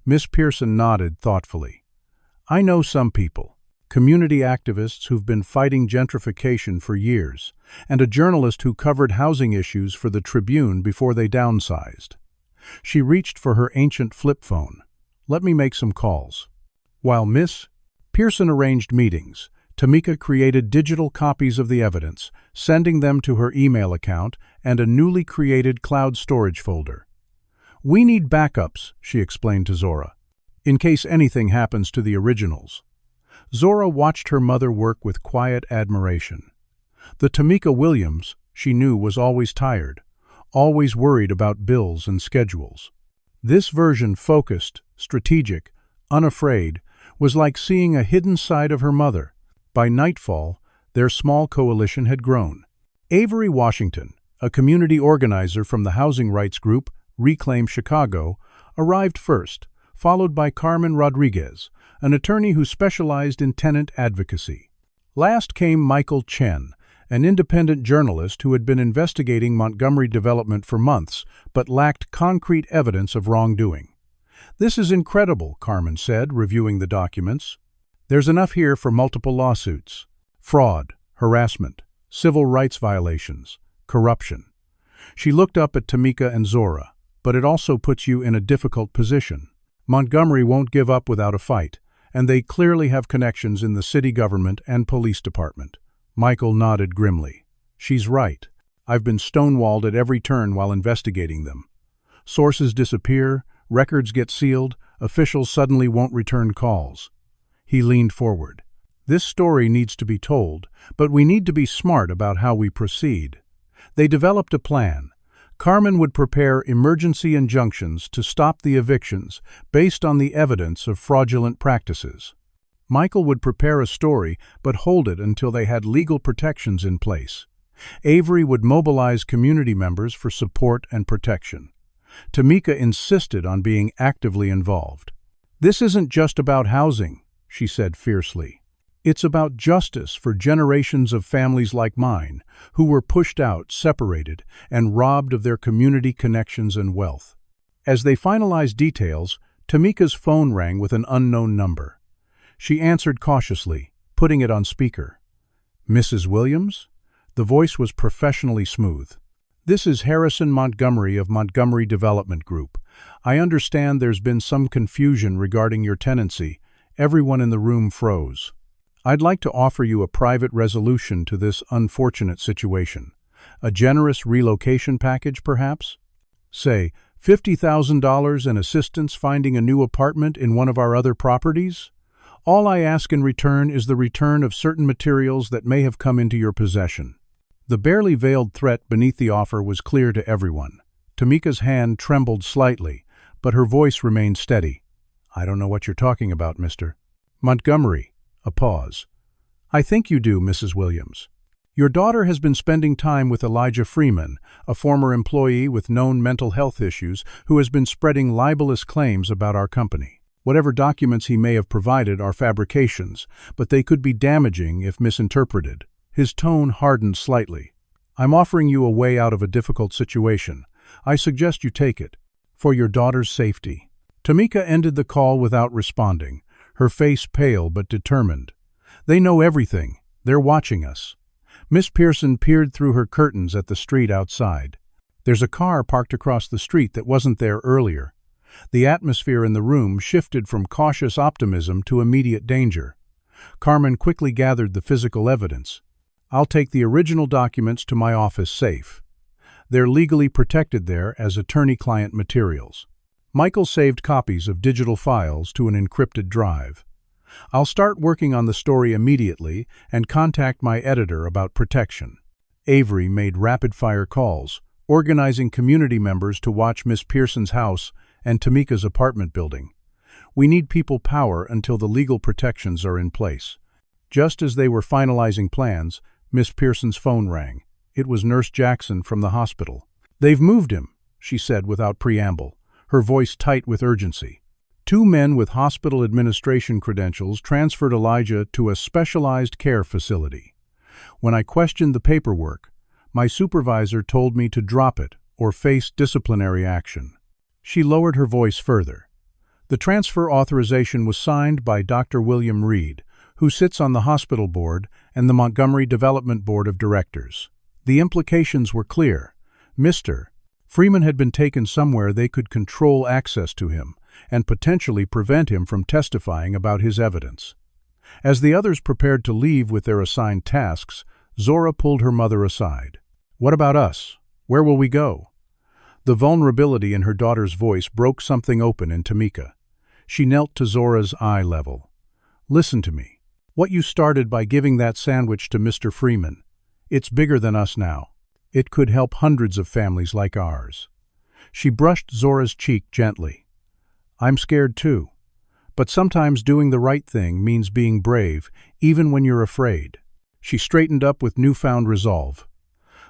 Miss Pearson nodded thoughtfully. "I know some people. Community activists who've been fighting gentrification for years, and a journalist who covered housing issues for the Tribune before they downsized." She reached for her ancient flip phone. "Let me make some calls." While Miss Pearson arranged meetings, Tamika created digital copies of the evidence, sending them to her email account and a newly created cloud storage folder. "We need backups," she explained to Zora, "in case anything happens to the originals." Zora watched her mother work with quiet admiration. The Tamika Williams, she knew, was always tired, always worried about bills and schedules. This version, focused, strategic, unafraid, was like seeing a hidden side of her mother. By nightfall, their small coalition had grown. Avery Washington, a community organizer from the housing rights group Reclaim Chicago, arrived first, followed by Carmen Rodriguez, an attorney who specialized in tenant advocacy. Last came Michael Chen, an independent journalist who had been investigating Montgomery Development for months, but lacked concrete evidence of wrongdoing. "This is incredible," Carmen said, reviewing the documents. "There's enough here for multiple lawsuits. Fraud, harassment, civil rights violations, corruption." She looked up at Tamika and Zora. "But it also puts you in a difficult position. Montgomery won't give up without a fight, and they clearly have connections in the city government and police department." Michael nodded grimly. "She's right. I've been stonewalled at every turn while investigating them. Sources disappear, records get sealed, officials suddenly won't return calls." He leaned forward. "This story needs to be told, but we need to be smart about how we proceed." They developed a plan. Carmen would prepare emergency injunctions to stop the evictions based on the evidence of fraudulent practices. Michael would prepare a story but hold it until they had legal protections in place. Avery would mobilize community members for support and protection. Tamika insisted on being actively involved. "This isn't just about housing," she said fiercely. "It's about justice for generations of families like mine, who were pushed out, separated, and robbed of their community connections and wealth." As they finalized details, Tamika's phone rang with an unknown number. She answered cautiously, putting it on speaker. "Mrs. Williams?" The voice was professionally smooth. "This is Harrison Montgomery of Montgomery Development Group. I understand there's been some confusion regarding your tenancy." Everyone in the room froze. "I'd like to offer you a private resolution to this unfortunate situation. A generous relocation package, perhaps? Say, $50,000 and assistance finding a new apartment in one of our other properties? All I ask in return is the return of certain materials that may have come into your possession." The barely veiled threat beneath the offer was clear to everyone. Tamika's hand trembled slightly, but her voice remained steady. "I don't know what you're talking about, Mr. Montgomery." A pause. "I think you do, Mrs. Williams. Your daughter has been spending time with Elijah Freeman, a former employee with known mental health issues who has been spreading libelous claims about our company. Whatever documents he may have provided are fabrications, but they could be damaging if misinterpreted." His tone hardened slightly. "I'm offering you a way out of a difficult situation. I suggest you take it. for your daughter's safety." Tamika ended the call without responding, her face pale but determined. "They know everything. They're watching us." Miss Pearson peered through her curtains at the street outside. "There's a car parked across the street that wasn't there earlier." The atmosphere in the room shifted from cautious optimism to immediate danger. Carmen quickly gathered the physical evidence. "I'll take the original documents to my office safe. They're legally protected there as attorney-client materials." Michael saved copies of digital files to an encrypted drive. "I'll start working on the story immediately and contact my editor about protection." Avery made rapid-fire calls, organizing community members to watch Miss Pearson's house and Tamika's apartment building. "We need people power until the legal protections are in place." Just as they were finalizing plans, Miss Pearson's phone rang. It was Nurse Jackson from the hospital. "They've moved him," she said without preamble, her voice tight with urgency. "Two men with hospital administration credentials transferred Elijah to a specialized care facility. When I questioned the paperwork, my supervisor told me to drop it or face disciplinary action." She lowered her voice further. "The transfer authorization was signed by Dr. William Reed, who sits on the hospital board and the Montgomery Development Board of Directors. The implications were clear. Mr. Freeman had been taken somewhere they could control access to him and potentially prevent him from testifying about his evidence." As the others prepared to leave with their assigned tasks, Zora pulled her mother aside. "What about us? Where will we go?" The vulnerability in her daughter's voice broke something open in Tamika. She knelt to Zora's eye level. "Listen to me. What you started by giving that sandwich to Mr. Freeman, it's bigger than us now. It could help hundreds of families like ours." She brushed Zora's cheek gently. "I'm scared too. But sometimes doing the right thing means being brave, even when you're afraid." She straightened up with newfound resolve.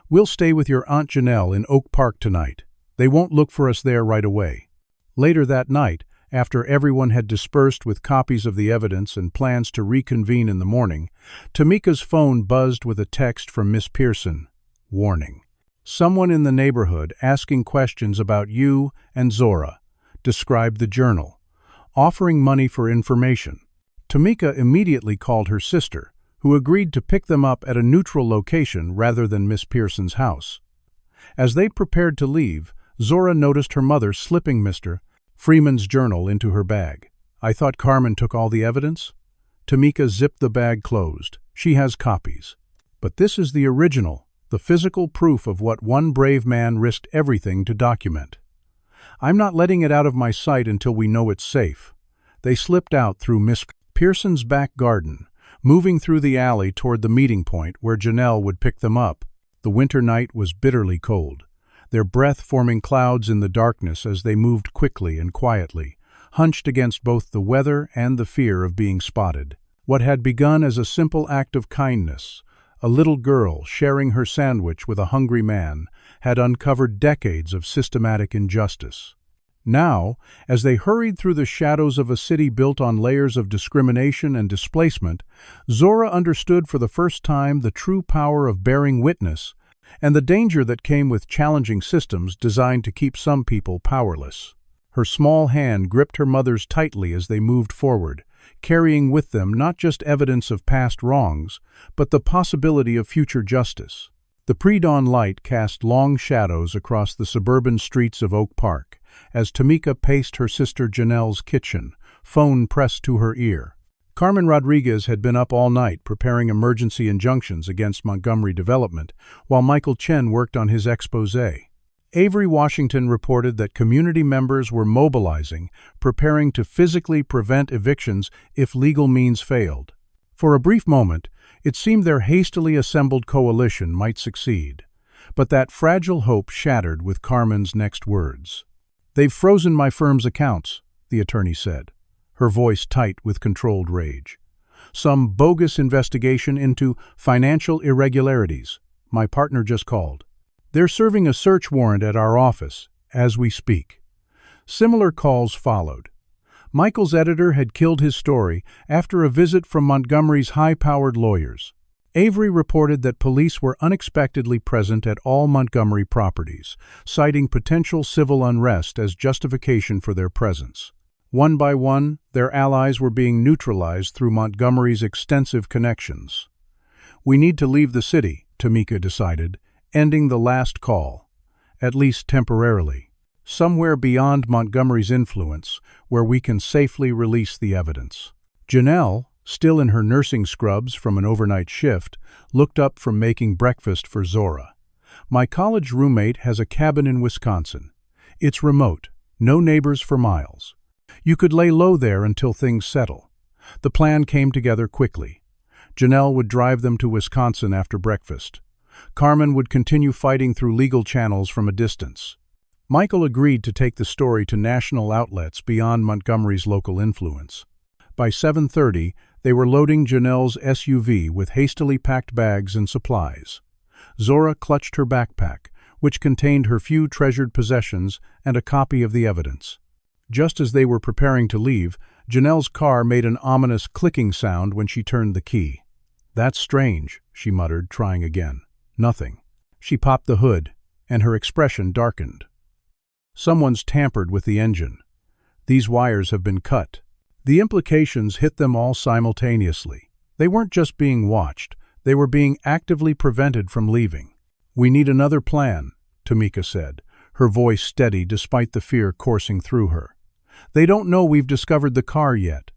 "We'll stay with your Aunt Janelle in Oak Park tonight. They won't look for us there right away." Later that night, after everyone had dispersed with copies of the evidence and plans to reconvene in the morning, Tamika's phone buzzed with a text from Miss Pearson. Warning. "Someone in the neighborhood asking questions about you and Zora," described the journal, "offering money for information." Tamika immediately called her sister, who agreed to pick them up at a neutral location rather than Miss Pearson's house. As they prepared to leave, Zora noticed her mother slipping Mr. Freeman's journal into her bag. "I thought Carmen took all the evidence?" Tamika zipped the bag closed. "She has copies. But this is the original, the physical proof of what one brave man risked everything to document. I'm not letting it out of my sight until we know it's safe." They slipped out through Miss Pearson's back garden, moving through the alley toward the meeting point where Janelle would pick them up. The winter night was bitterly cold, their breath forming clouds in the darkness as they moved quickly and quietly, hunched against both the weather and the fear of being spotted. What had begun as a simple act of kindness, a little girl sharing her sandwich with a hungry man, had uncovered decades of systematic injustice. Now, as they hurried through the shadows of a city built on layers of discrimination and displacement, Zora understood for the first time the true power of bearing witness and the danger that came with challenging systems designed to keep some people powerless. Her small hand gripped her mother's tightly as they moved forward, carrying with them not just evidence of past wrongs, but the possibility of future justice. The pre-dawn light cast long shadows across the suburban streets of Oak Park as Tamika paced her sister Janelle's kitchen, phone pressed to her ear. Carmen Rodriguez had been up all night preparing emergency injunctions against Montgomery Development, while Michael Chen worked on his exposé. Avery Washington reported that community members were mobilizing, preparing to physically prevent evictions if legal means failed. For a brief moment, it seemed their hastily assembled coalition might succeed, but that fragile hope shattered with Carmen's next words. "They've frozen my firm's accounts," the attorney said, her voice tight with controlled rage. "Some bogus investigation into financial irregularities. My partner just called. They're serving a search warrant at our office as we speak." Similar calls followed. Michael's editor had killed his story after a visit from Montgomery's high-powered lawyers. Avery reported that police were unexpectedly present at all Montgomery properties, citing potential civil unrest as justification for their presence. One by one, their allies were being neutralized through Montgomery's extensive connections. "We need to leave the city," Tamika decided, ending the last call, at least temporarily, somewhere beyond Montgomery's influence, where we can safely release the evidence. Janelle, still in her nursing scrubs from an overnight shift, looked up from making breakfast for Zora. "My college roommate has a cabin in Wisconsin. It's remote, no neighbors for miles. You could lay low there until things settle." The plan came together quickly. Janelle would drive them to Wisconsin after breakfast. Carmen would continue fighting through legal channels from a distance. Michael agreed to take the story to national outlets beyond Montgomery's local influence. By 7:30, they were loading Janelle's SUV with hastily packed bags and supplies. Zora clutched her backpack, which contained her few treasured possessions and a copy of the evidence. Just as they were preparing to leave, Janelle's car made an ominous clicking sound when she turned the key. "That's strange," she muttered, trying again. Nothing. She popped the hood, and her expression darkened. "Someone's tampered with the engine. These wires have been cut." The implications hit them all simultaneously. They weren't just being watched, they were being actively prevented from leaving. "We need another plan," Tamika said, her voice steady despite the fear coursing through her. "They don't know we've discovered the car yet.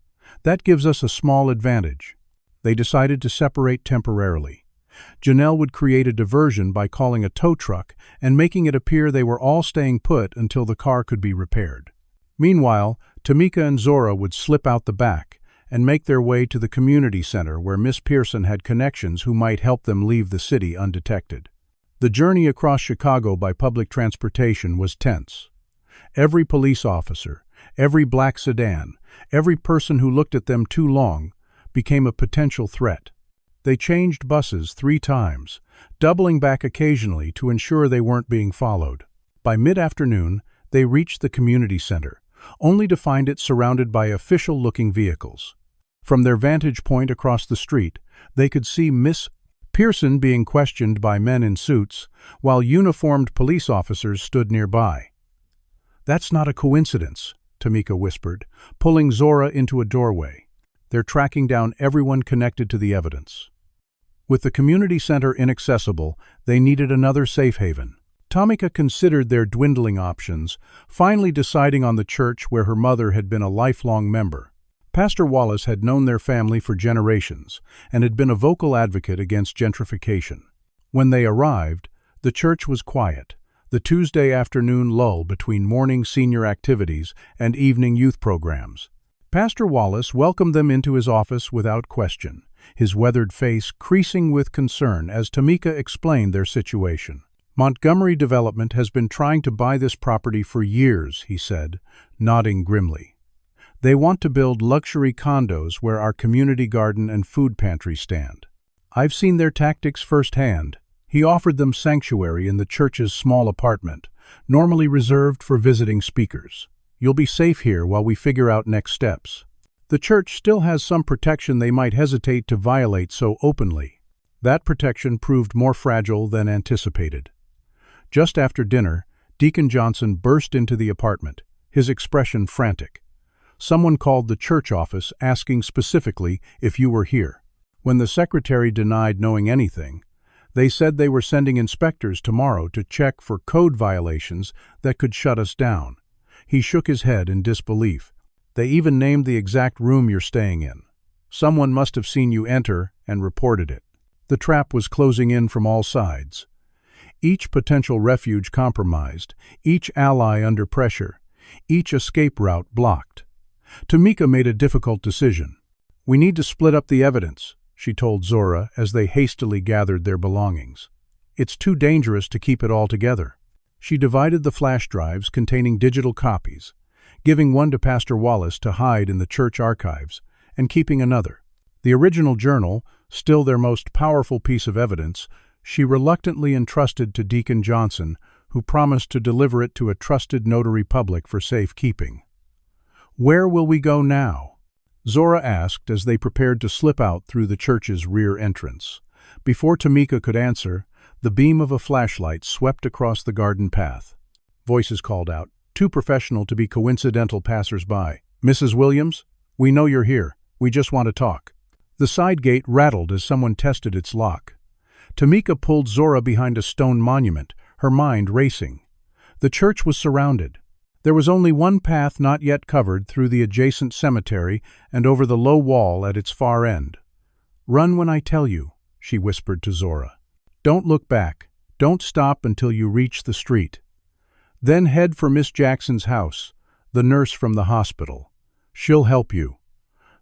That gives us a small advantage." They decided to separate temporarily. Janelle would create a diversion by calling a tow truck and making it appear they were all staying put until the car could be repaired. Meanwhile, Tamika and Zora would slip out the back and make their way to the community center where Miss Pearson had connections who might help them leave the city undetected. The journey across Chicago by public transportation was tense. Every police officer, every black sedan, every person who looked at them too long became a potential threat. They changed buses 3 times, doubling back occasionally to ensure they weren't being followed. By mid-afternoon, they reached the community center, only to find it surrounded by official-looking vehicles. From their vantage point across the street, they could see Miss Pearson being questioned by men in suits, while uniformed police officers stood nearby. "That's not a coincidence," Tamika whispered, pulling Zora into a doorway. "They're tracking down everyone connected to the evidence." With the community center inaccessible, they needed another safe haven. Tamika considered their dwindling options, finally deciding on the church where her mother had been a lifelong member. Pastor Wallace had known their family for generations and had been a vocal advocate against gentrification. When they arrived, the church was quiet, the Tuesday afternoon lull between morning senior activities and evening youth programs. Pastor Wallace welcomed them into his office without question, his weathered face creasing with concern as Tamika explained their situation. "Montgomery Development has been trying to buy this property for years," he said, nodding grimly. "They want to build luxury condos where our community garden and food pantry stand. I've seen their tactics firsthand." He offered them sanctuary in the church's small apartment, normally reserved for visiting speakers. "You'll be safe here while we figure out next steps." The church still has some protection they might hesitate to violate so openly. That protection proved more fragile than anticipated. Just after dinner, Deacon Johnson burst into the apartment, his expression frantic. "Someone called the church office asking specifically if you were here." When the secretary denied knowing anything, they said they were sending inspectors tomorrow to check for code violations that could shut us down. He shook his head in disbelief. "They even named the exact room you're staying in. Someone must have seen you enter and reported it." The trap was closing in from all sides. Each potential refuge compromised, each ally under pressure, each escape route blocked. Tamika made a difficult decision. "We need to split up the evidence," she told Zora as they hastily gathered their belongings. "It's too dangerous to keep it all together." She divided the flash drives containing digital copies, giving one to Pastor Wallace to hide in the church archives, and keeping another. The original journal, still their most powerful piece of evidence, she reluctantly entrusted to Deacon Johnson, who promised to deliver it to a trusted notary public for safekeeping. "Where will we go now?" Zora asked as they prepared to slip out through the church's rear entrance. Before Tamika could answer, the beam of a flashlight swept across the garden path. Voices called out, too professional to be coincidental passers-by. "Mrs. Williams, we know you're here. We just want to talk." The side gate rattled as someone tested its lock. Tamika pulled Zora behind a stone monument, her mind racing. The church was surrounded. There was only one path not yet covered through the adjacent cemetery and over the low wall at its far end. "Run when I tell you," she whispered to Zora. "Don't look back. Don't stop until you reach the street. Then head for Miss Jackson's house, the nurse from the hospital. She'll help you."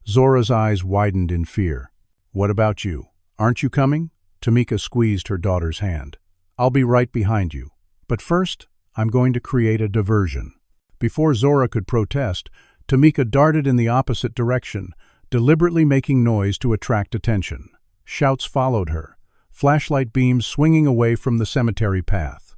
Zora's eyes widened in fear. "What about you? Aren't you coming?" Tamika squeezed her daughter's hand. "I'll be right behind you. But first, I'm going to create a diversion." Before Zora could protest, Tamika darted in the opposite direction, deliberately making noise to attract attention. Shouts followed her, flashlight beams swinging away from the cemetery path.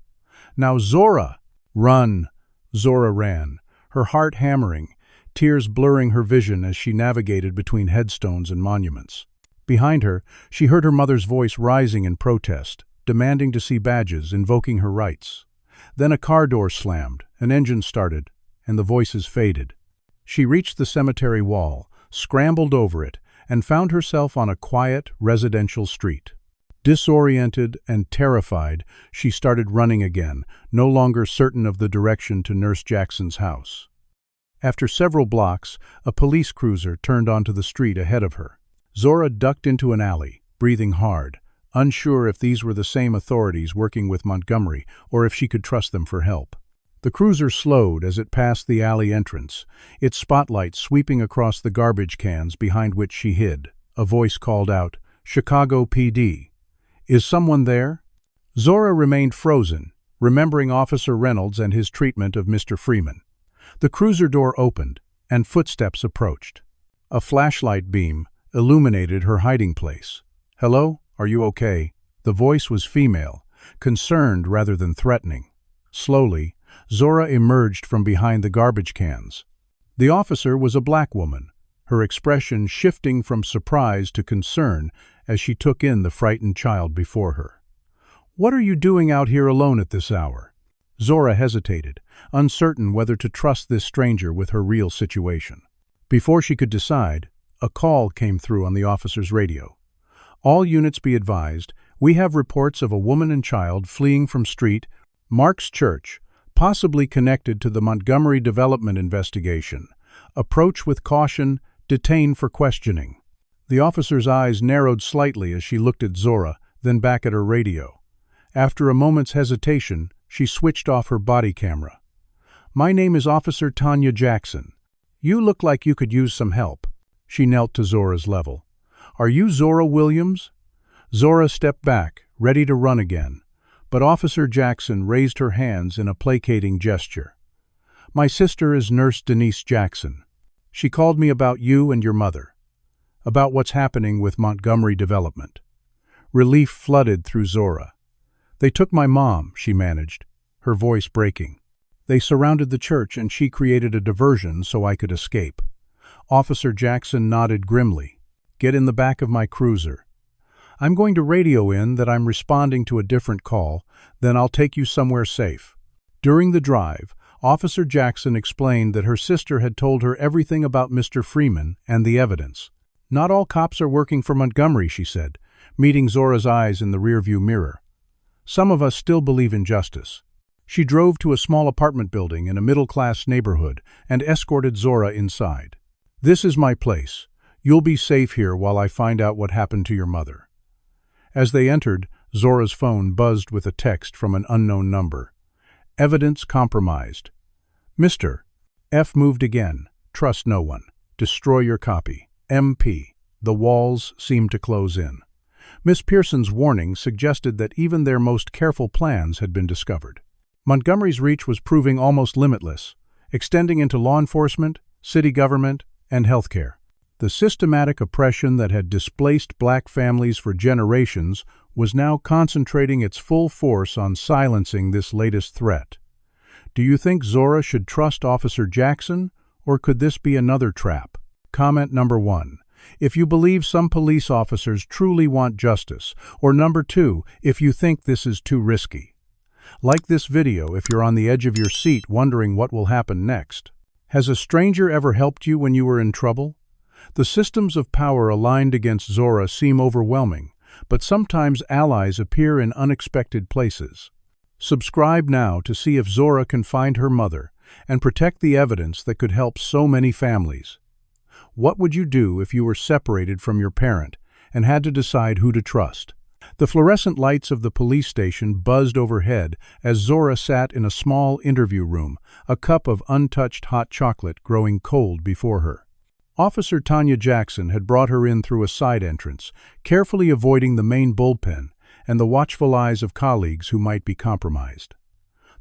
"Now, Zora!" "Run!" Zora ran, her heart hammering, tears blurring her vision as she navigated between headstones and monuments. Behind her, she heard her mother's voice rising in protest, demanding to see badges, invoking her rights. Then a car door slammed, an engine started, and the voices faded. She reached the cemetery wall, scrambled over it, and found herself on a quiet, residential street. Disoriented and terrified, she started running again, no longer certain of the direction to Nurse Jackson's house. After several blocks, a police cruiser turned onto the street ahead of her. Zora ducked into an alley, breathing hard, unsure if these were the same authorities working with Montgomery or if she could trust them for help. The cruiser slowed as it passed the alley entrance, its spotlight sweeping across the garbage cans behind which she hid. A voice called out, "Chicago PD. Is someone there?" Zora remained frozen, remembering Officer Reynolds and his treatment of Mr. Freeman. The cruiser door opened, and footsteps approached. A flashlight beam illuminated her hiding place. "Hello? Are you okay?" The voice was female, concerned rather than threatening. Slowly, Zora emerged from behind the garbage cans. The officer was a black woman, her expression shifting from surprise to concern as she took in the frightened child before her. "What are you doing out here alone at this hour?" Zora hesitated, uncertain whether to trust this stranger with her real situation. Before she could decide, a call came through on the officer's radio. "All units be advised, we have reports of a woman and child fleeing from Street Mark's Church, possibly connected to the Montgomery Development investigation. Approach with caution, detain for questioning." The officer's eyes narrowed slightly as she looked at Zora, then back at her radio. After a moment's hesitation, she switched off her body camera. "My name is Officer Tanya Jackson. You look like you could use some help." She knelt to Zora's level. "Are you Zora Williams?" Zora stepped back, ready to run again, but Officer Jackson raised her hands in a placating gesture. "My sister is Nurse Denise Jackson. She called me about you and your mother, about what's happening with Montgomery Development." Relief flooded through Zora. "They took my mom," she managed, her voice breaking. "They surrounded the church and she created a diversion so I could escape." Officer Jackson nodded grimly. "Get in the back of my cruiser. I'm going to radio in that I'm responding to a different call, then I'll take you somewhere safe." During the drive, Officer Jackson explained that her sister had told her everything about Mr. Freeman and the evidence. "Not all cops are working for Montgomery," she said, meeting Zora's eyes in the rearview mirror. "Some of us still believe in justice." She drove to a small apartment building in a middle-class neighborhood and escorted Zora inside. "This is my place. You'll be safe here while I find out what happened to your mother." As they entered, Zora's phone buzzed with a text from an unknown number. "Evidence compromised. Mr. F moved again. Trust no one. Destroy your copy. MP." The walls seemed to close in. Miss Pearson's warning suggested that even their most careful plans had been discovered. Montgomery's reach was proving almost limitless, extending into law enforcement, city government, and healthcare. The systematic oppression that had displaced black families for generations was now concentrating its full force on silencing this latest threat. Do you think Zora should trust Officer Jackson, or could this be another trap? Comment number 1. if you believe some police officers truly want justice, or number 2, if you think this is too risky. Like this video if you're on the edge of your seat wondering what will happen next. Has a stranger ever helped you when you were in trouble? The systems of power aligned against Zora seem overwhelming, but sometimes allies appear in unexpected places. Subscribe now to see if Zora can find her mother and protect the evidence that could help so many families. What would you do if you were separated from your parent and had to decide who to trust? The fluorescent lights of the police station buzzed overhead as Zora sat in a small interview room, a cup of untouched hot chocolate growing cold before her. Officer Tanya Jackson had brought her in through a side entrance, carefully avoiding the main bullpen and the watchful eyes of colleagues who might be compromised.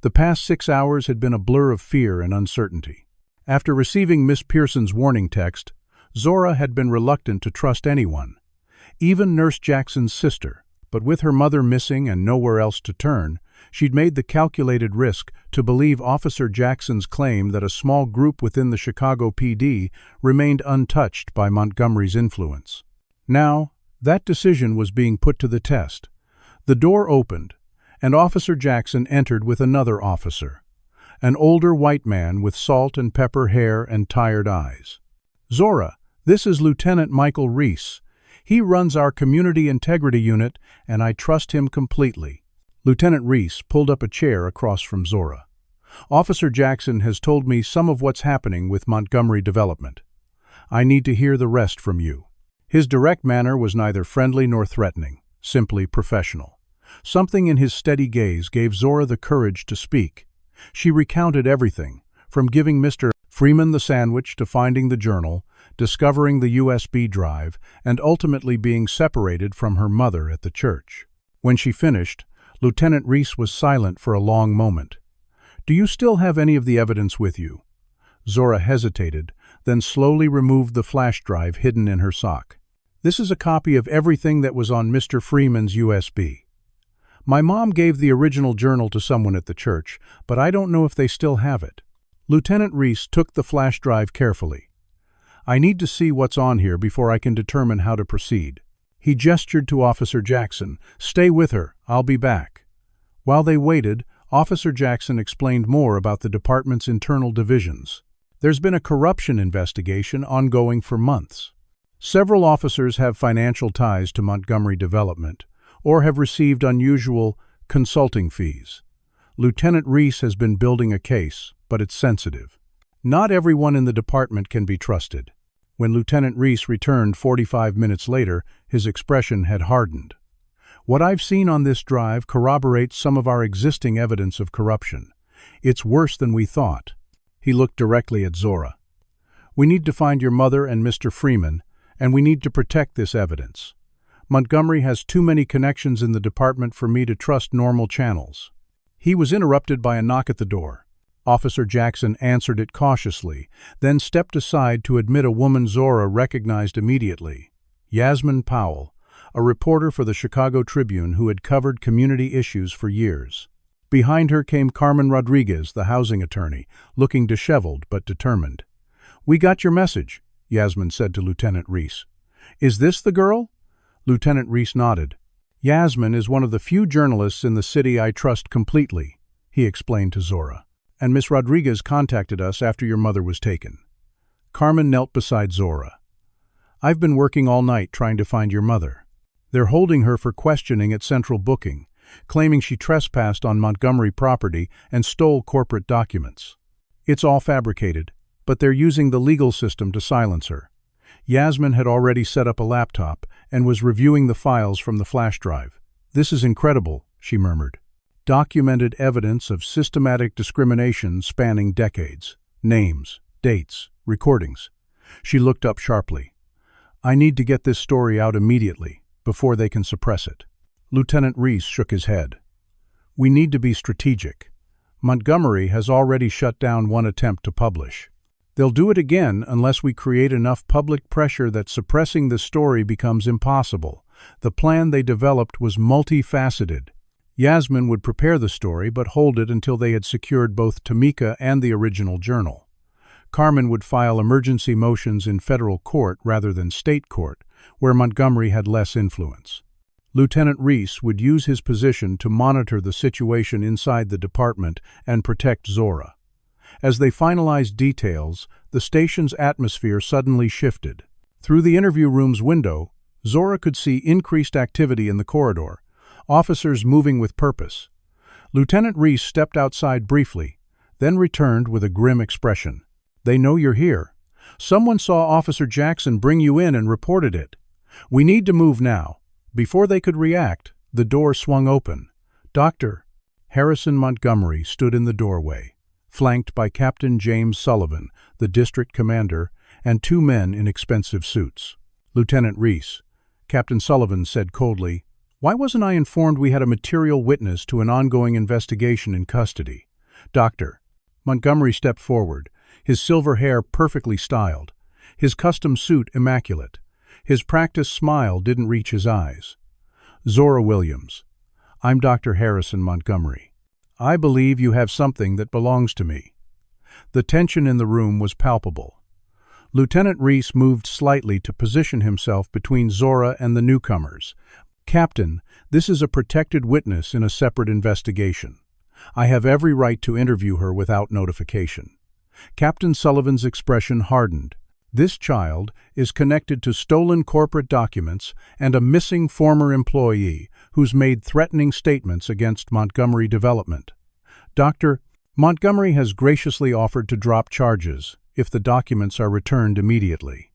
The past 6 hours had been a blur of fear and uncertainty. After receiving Miss Pearson's warning text, Zora had been reluctant to trust anyone, even Nurse Jackson's sister, but with her mother missing and nowhere else to turn, she'd made the calculated risk to believe Officer Jackson's claim that a small group within the Chicago PD remained untouched by Montgomery's influence. Now, that decision was being put to the test. The door opened, and Officer Jackson entered with another officer, an older white man with salt and pepper hair and tired eyes. "Zora, this is Lieutenant Michael Reese. He runs our Community Integrity Unit, and I trust him completely." Lieutenant Reese pulled up a chair across from Zora. "Officer Jackson has told me some of what's happening with Montgomery Development. I need to hear the rest from you." His direct manner was neither friendly nor threatening, simply professional. Something in his steady gaze gave Zora the courage to speak. She recounted everything, from giving Mr. Freeman the sandwich to finding the journal, discovering the USB drive, and ultimately being separated from her mother at the church. When she finished, Lieutenant Reese was silent for a long moment. "Do you still have any of the evidence with you?" Zora hesitated, then slowly removed the flash drive hidden in her sock. "This is a copy of everything that was on Mr. Freeman's USB. My mom gave the original journal to someone at the church, but I don't know if they still have it." Lieutenant Reese took the flash drive carefully. "I need to see what's on here before I can determine how to proceed." He gestured to Officer Jackson. "Stay with her, I'll be back." While they waited, Officer Jackson explained more about the department's internal divisions. There's been a corruption investigation ongoing for months. Several officers have financial ties to Montgomery Development, or have received unusual consulting fees. Lieutenant Reese has been building a case, but it's sensitive. Not everyone in the department can be trusted. When Lieutenant Reese returned 45 minutes later, his expression had hardened. "What I've seen on this drive corroborates some of our existing evidence of corruption. It's worse than we thought." He looked directly at Zora. "We need to find your mother and Mr. Freeman, and we need to protect this evidence. Montgomery has too many connections in the department for me to trust normal channels." He was interrupted by a knock at the door. Officer Jackson answered it cautiously, then stepped aside to admit a woman Zora recognized immediately. Yasmin Powell, a reporter for the Chicago Tribune who had covered community issues for years. Behind her came Carmen Rodriguez, the housing attorney, looking disheveled but determined. "We got your message," Yasmin said to Lieutenant Reese. "Is this the girl?" Lieutenant Reese nodded. "Yasmin is one of the few journalists in the city I trust completely," he explained to Zora. "And Miss Rodriguez contacted us after your mother was taken." Carmen knelt beside Zora. "I've been working all night trying to find your mother. They're holding her for questioning at Central Booking, claiming she trespassed on Montgomery property and stole corporate documents. It's all fabricated, but they're using the legal system to silence her." Yasmin had already set up a laptop and was reviewing the files from the flash drive. "This is incredible," she murmured. "Documented evidence of systematic discrimination spanning decades. Names, dates, recordings." She looked up sharply. "I need to get this story out immediately, before they can suppress it." Lieutenant Reese shook his head. "We need to be strategic. Montgomery has already shut down one attempt to publish. They'll do it again unless we create enough public pressure that suppressing the story becomes impossible. The plan they developed was multifaceted. Yasmin would prepare the story but hold it until they had secured both Tamika and the original journal. Carmen would file emergency motions in federal court rather than state court, where Montgomery had less influence. Lieutenant Reese would use his position to monitor the situation inside the department and protect Zora. As they finalized details, the station's atmosphere suddenly shifted. Through the interview room's window, Zora could see increased activity in the corridor, officers moving with purpose. Lieutenant Reese stepped outside briefly, then returned with a grim expression. "They know you're here. Someone saw Officer Jackson bring you in and reported it. We need to move now." Before they could react, the door swung open. Dr. Harrison Montgomery stood in the doorway, flanked by Captain James Sullivan, the district commander, and two men in expensive suits. "Lieutenant Reese," Captain Sullivan said coldly, "why wasn't I informed we had a material witness to an ongoing investigation in custody?" "Doctor." Montgomery stepped forward, his silver hair perfectly styled, his custom suit immaculate. His practiced smile didn't reach his eyes. "Zora Williams. I'm Dr. Harrison Montgomery. I believe you have something that belongs to me." The tension in the room was palpable. Lieutenant Reese moved slightly to position himself between Zora and the newcomers. "Captain, this is a protected witness in a separate investigation. I have every right to interview her without notification." Captain Sullivan's expression hardened. This child is connected to stolen corporate documents and a missing former employee who's made threatening statements against Montgomery Development. "Dr. Montgomery has graciously offered to drop charges if the documents are returned immediately."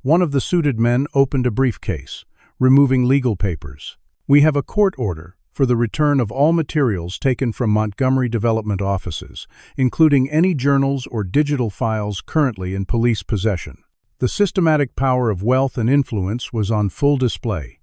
One of the suited men opened a briefcase, removing legal papers. "We have a court order for the return of all materials taken from Montgomery Development offices, including any journals or digital files currently in police possession." The systematic power of wealth and influence was on full display.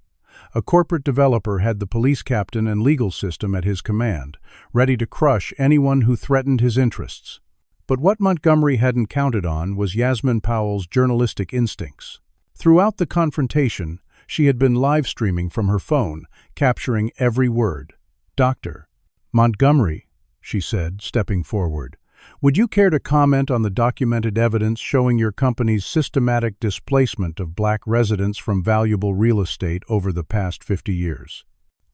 A corporate developer had the police captain and legal system at his command, ready to crush anyone who threatened his interests. But what Montgomery hadn't counted on was Yasmin Powell's journalistic instincts. Throughout the confrontation, she had been live-streaming from her phone, capturing every word. "Dr. Montgomery," she said, stepping forward, "would you care to comment on the documented evidence showing your company's systematic displacement of black residents from valuable real estate over the past 50 years?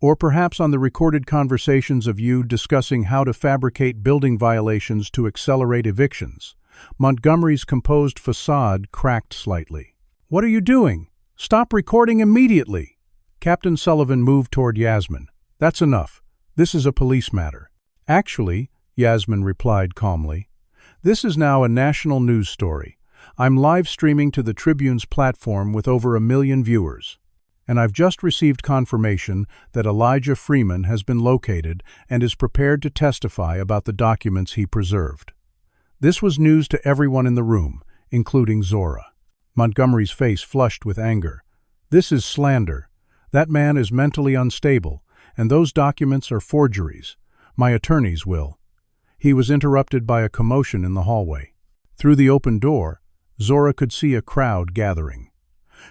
Or perhaps on the recorded conversations of you discussing how to fabricate building violations to accelerate evictions?" Montgomery's composed facade cracked slightly. "What are you doing? Stop recording immediately!" Captain Sullivan moved toward Yasmin. "That's enough. This is a police matter." "Actually," Yasmin replied calmly, "this is now a national news story. I'm live streaming to the Tribune's platform with over 1 million viewers. And I've just received confirmation that Elijah Freeman has been located and is prepared to testify about the documents he preserved." This was news to everyone in the room, including Zora. Montgomery's face flushed with anger. "This is slander. That man is mentally unstable, and those documents are forgeries. My attorneys will." He was interrupted by a commotion in the hallway. Through the open door, Zora could see a crowd gathering.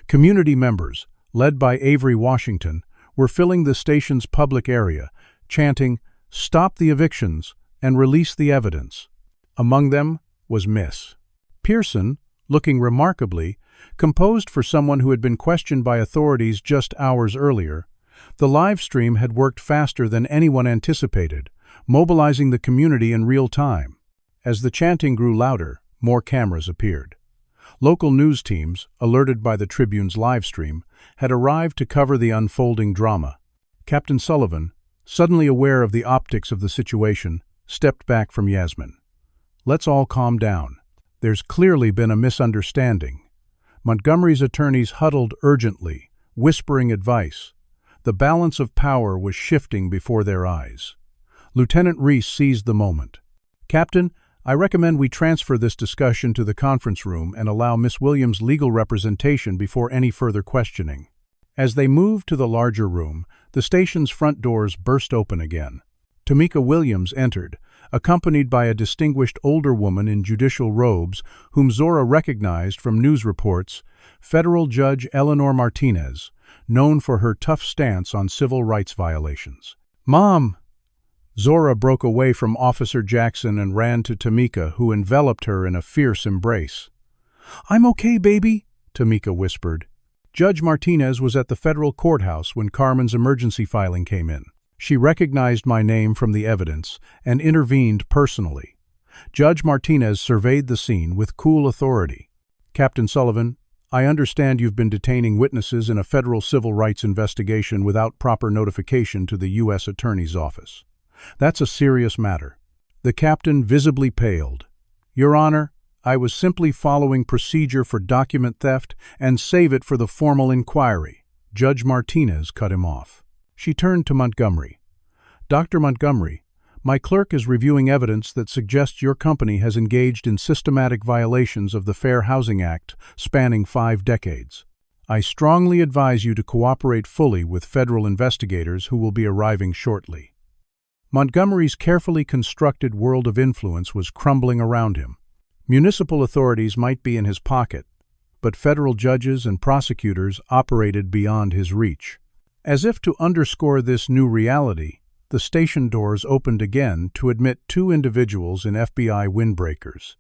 Community members, led by Avery Washington, were filling the station's public area, chanting, "Stop the evictions and release the evidence." Among them was Miss Pearson, looking remarkably composed for someone who had been questioned by authorities just hours earlier. The live stream had worked faster than anyone anticipated, mobilizing the community in real time. As the chanting grew louder, more cameras appeared. Local news teams, alerted by the Tribune's live stream, had arrived to cover the unfolding drama. Captain Sullivan, suddenly aware of the optics of the situation, stepped back from Yasmin. "Let's all calm down. There's clearly been a misunderstanding." Montgomery's attorneys huddled urgently, whispering advice. The balance of power was shifting before their eyes. Lieutenant Reese seized the moment. "Captain, I recommend we transfer this discussion to the conference room and allow Miss Williams' legal representation before any further questioning." As they moved to the larger room, the station's front doors burst open again. Tamika Williams entered, accompanied by a distinguished older woman in judicial robes whom Zora recognized from news reports, Federal Judge Eleanor Martinez, known for her tough stance on civil rights violations. "Mom!" Zora broke away from Officer Jackson and ran to Tamika, who enveloped her in a fierce embrace. "I'm okay, baby," Tamika whispered. Judge Martinez was at the federal courthouse when Carmen's emergency filing came in. She recognized my name from the evidence and intervened personally. Judge Martinez surveyed the scene with cool authority. "Captain Sullivan, I understand you've been detaining witnesses in a federal civil rights investigation without proper notification to the U.S. Attorney's Office. That's a serious matter." The captain visibly paled. "Your Honor, I was simply following procedure for document theft and save it for the formal inquiry." Judge Martinez cut him off. She turned to Montgomery. "Dr. Montgomery, my clerk is reviewing evidence that suggests your company has engaged in systematic violations of the Fair Housing Act spanning 5 decades. I strongly advise you to cooperate fully with federal investigators who will be arriving shortly." Montgomery's carefully constructed world of influence was crumbling around him. Municipal authorities might be in his pocket, but federal judges and prosecutors operated beyond his reach. As if to underscore this new reality, the station doors opened again to admit 2 individuals in FBI windbreakers.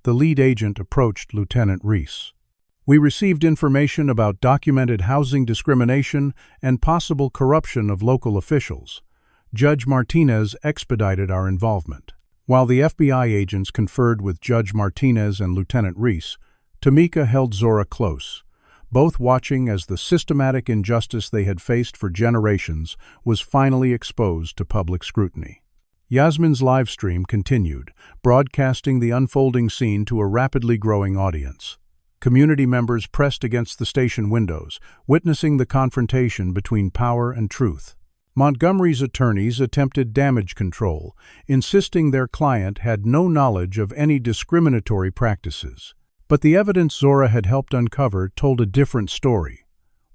The lead agent approached Lieutenant Reese. "We received information about documented housing discrimination and possible corruption of local officials. Judge Martinez expedited our involvement." While the FBI agents conferred with Judge Martinez and Lieutenant Reese, Tamika held Zora close, both watching as the systematic injustice they had faced for generations was finally exposed to public scrutiny. Yasmin's live stream continued, broadcasting the unfolding scene to a rapidly growing audience. Community members pressed against the station windows, witnessing the confrontation between power and truth. Montgomery's attorneys attempted damage control, insisting their client had no knowledge of any discriminatory practices. But the evidence Zora had helped uncover told a different story,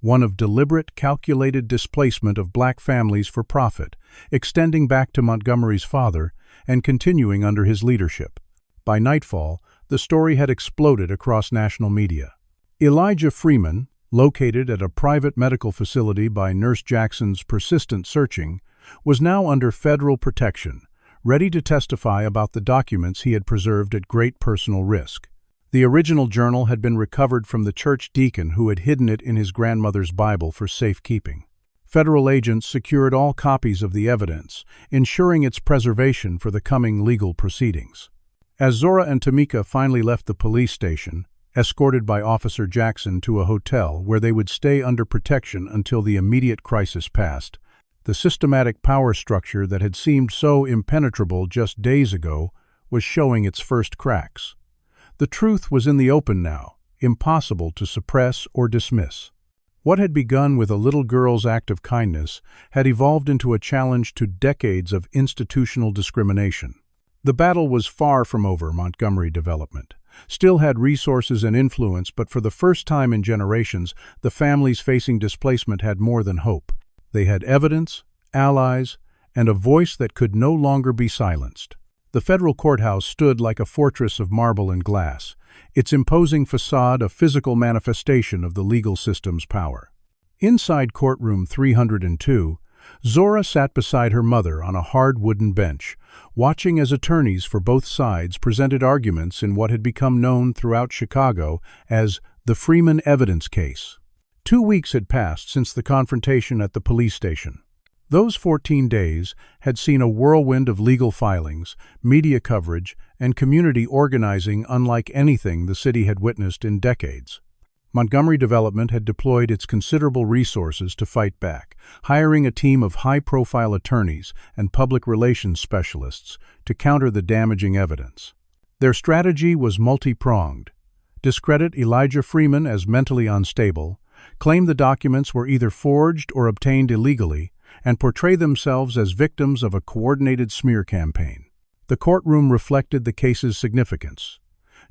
one of deliberate, calculated displacement of black families for profit, extending back to Montgomery's father and continuing under his leadership. By nightfall, the story had exploded across national media. Elijah Freeman, located at a private medical facility by Nurse Jackson's persistent searching, was now under federal protection, ready to testify about the documents he had preserved at great personal risk. The original journal had been recovered from the church deacon who had hidden it in his grandmother's Bible for safekeeping. Federal agents secured all copies of the evidence, ensuring its preservation for the coming legal proceedings. As Zora and Tamika finally left the police station, escorted by Officer Jackson to a hotel where they would stay under protection until the immediate crisis passed, the systematic power structure that had seemed so impenetrable just days ago was showing its first cracks. The truth was in the open now, impossible to suppress or dismiss. What had begun with a little girl's act of kindness had evolved into a challenge to decades of institutional discrimination. The battle was far from over. Montgomery Development still had resources and influence, but for the first time in generations, the families facing displacement had more than hope. They had evidence, allies, and a voice that could no longer be silenced. The federal courthouse stood like a fortress of marble and glass, its imposing facade a physical manifestation of the legal system's power. Inside courtroom 302, Zora sat beside her mother on a hard wooden bench, watching as attorneys for both sides presented arguments in what had become known throughout Chicago as the Freeman evidence case. 2 weeks had passed since the confrontation at the police station. Those 14 days had seen a whirlwind of legal filings, media coverage, and community organizing unlike anything the city had witnessed in decades. Montgomery Development had deployed its considerable resources to fight back, hiring a team of high-profile attorneys and public relations specialists to counter the damaging evidence. Their strategy was multi-pronged. Discredit Elijah Freeman as mentally unstable, claim the documents were either forged or obtained illegally, and portray themselves as victims of a coordinated smear campaign. The courtroom reflected the case's significance.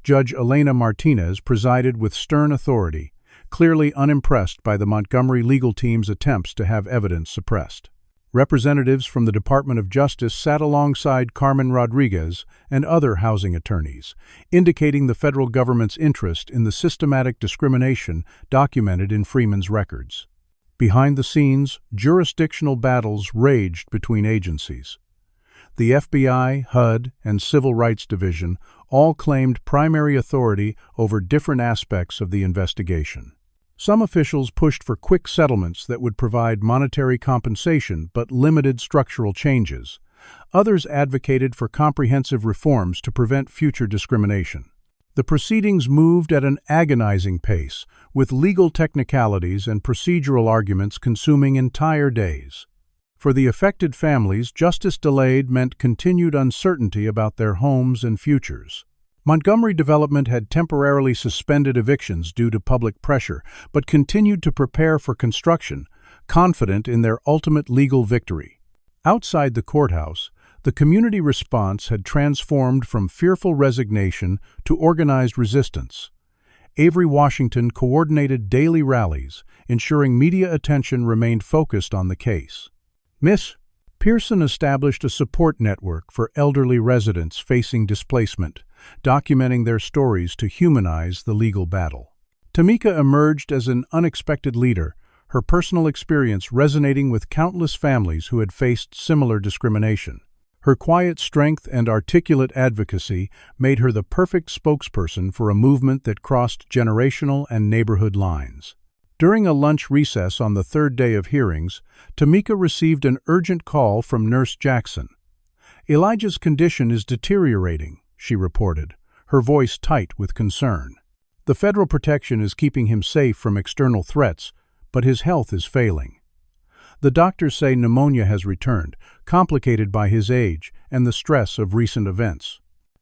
Judge Elena Martinez presided with stern authority, clearly unimpressed by the Montgomery legal team's attempts to have evidence suppressed. Representatives from the Department of Justice sat alongside Carmen Rodriguez and other housing attorneys, indicating the federal government's interest in the systematic discrimination documented in Freeman's records. Behind the scenes, jurisdictional battles raged between agencies. The FBI, HUD, and Civil Rights Division all claimed primary authority over different aspects of the investigation. Some officials pushed for quick settlements that would provide monetary compensation but limited structural changes. Others advocated for comprehensive reforms to prevent future discrimination. The proceedings moved at an agonizing pace, with legal technicalities and procedural arguments consuming entire days. For the affected families, justice delayed meant continued uncertainty about their homes and futures. Montgomery Development had temporarily suspended evictions due to public pressure, but continued to prepare for construction, confident in their ultimate legal victory. Outside the courthouse, the community response had transformed from fearful resignation to organized resistance. Avery Washington coordinated daily rallies, ensuring media attention remained focused on the case. Miss Pearson established a support network for elderly residents facing displacement, documenting their stories to humanize the legal battle. Tamika emerged as an unexpected leader, her personal experience resonating with countless families who had faced similar discrimination. Her quiet strength and articulate advocacy made her the perfect spokesperson for a movement that crossed generational and neighborhood lines. During a lunch recess on the third day of hearings, Tamika received an urgent call from Nurse Jackson. "Elijah's condition is deteriorating," she reported, her voice tight with concern. "The federal protection is keeping him safe from external threats, but his health is failing. The doctors say pneumonia has returned, complicated by his age and the stress of recent events."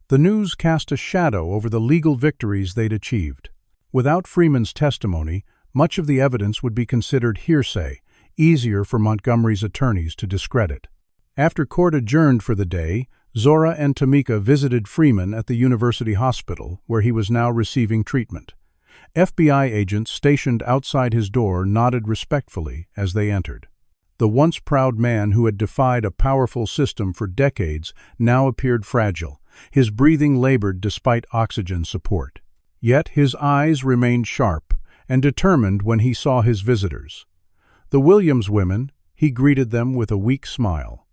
The news cast a shadow over the legal victories they'd achieved. Without Freeman's testimony, much of the evidence would be considered hearsay, easier for Montgomery's attorneys to discredit. After court adjourned for the day, Zora and Tamika visited Freeman at the university hospital, where he was now receiving treatment. FBI agents stationed outside his door nodded respectfully as they entered. The once proud man who had defied a powerful system for decades now appeared fragile, his breathing labored despite oxygen support. Yet his eyes remained sharp and determined when he saw his visitors. The Williams women, he greeted them with a weak smile.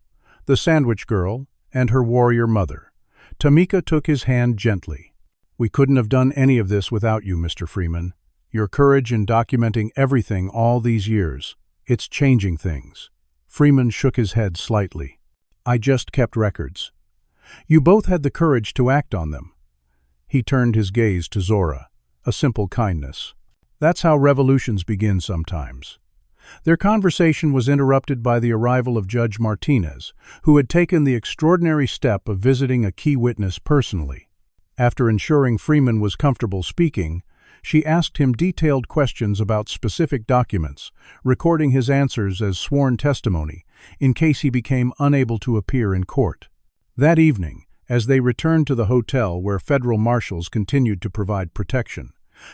The sandwich girl, and her warrior mother. Tamika took his hand gently. "We couldn't have done any of this without you, Mr. Freeman. Your courage in documenting everything all these years. It's changing things." Freeman shook his head slightly. "I just kept records. You both had the courage to act on them." He turned his gaze to Zora, a simple kindness. "That's how revolutions begin sometimes." Their conversation was interrupted by the arrival of Judge Martinez, who had taken the extraordinary step of visiting a key witness personally. After ensuring Freeman was comfortable speaking, she asked him detailed questions about specific documents, recording his answers as sworn testimony, in case he became unable to appear in court. That evening, as they returned to the hotel where federal marshals continued to provide protection,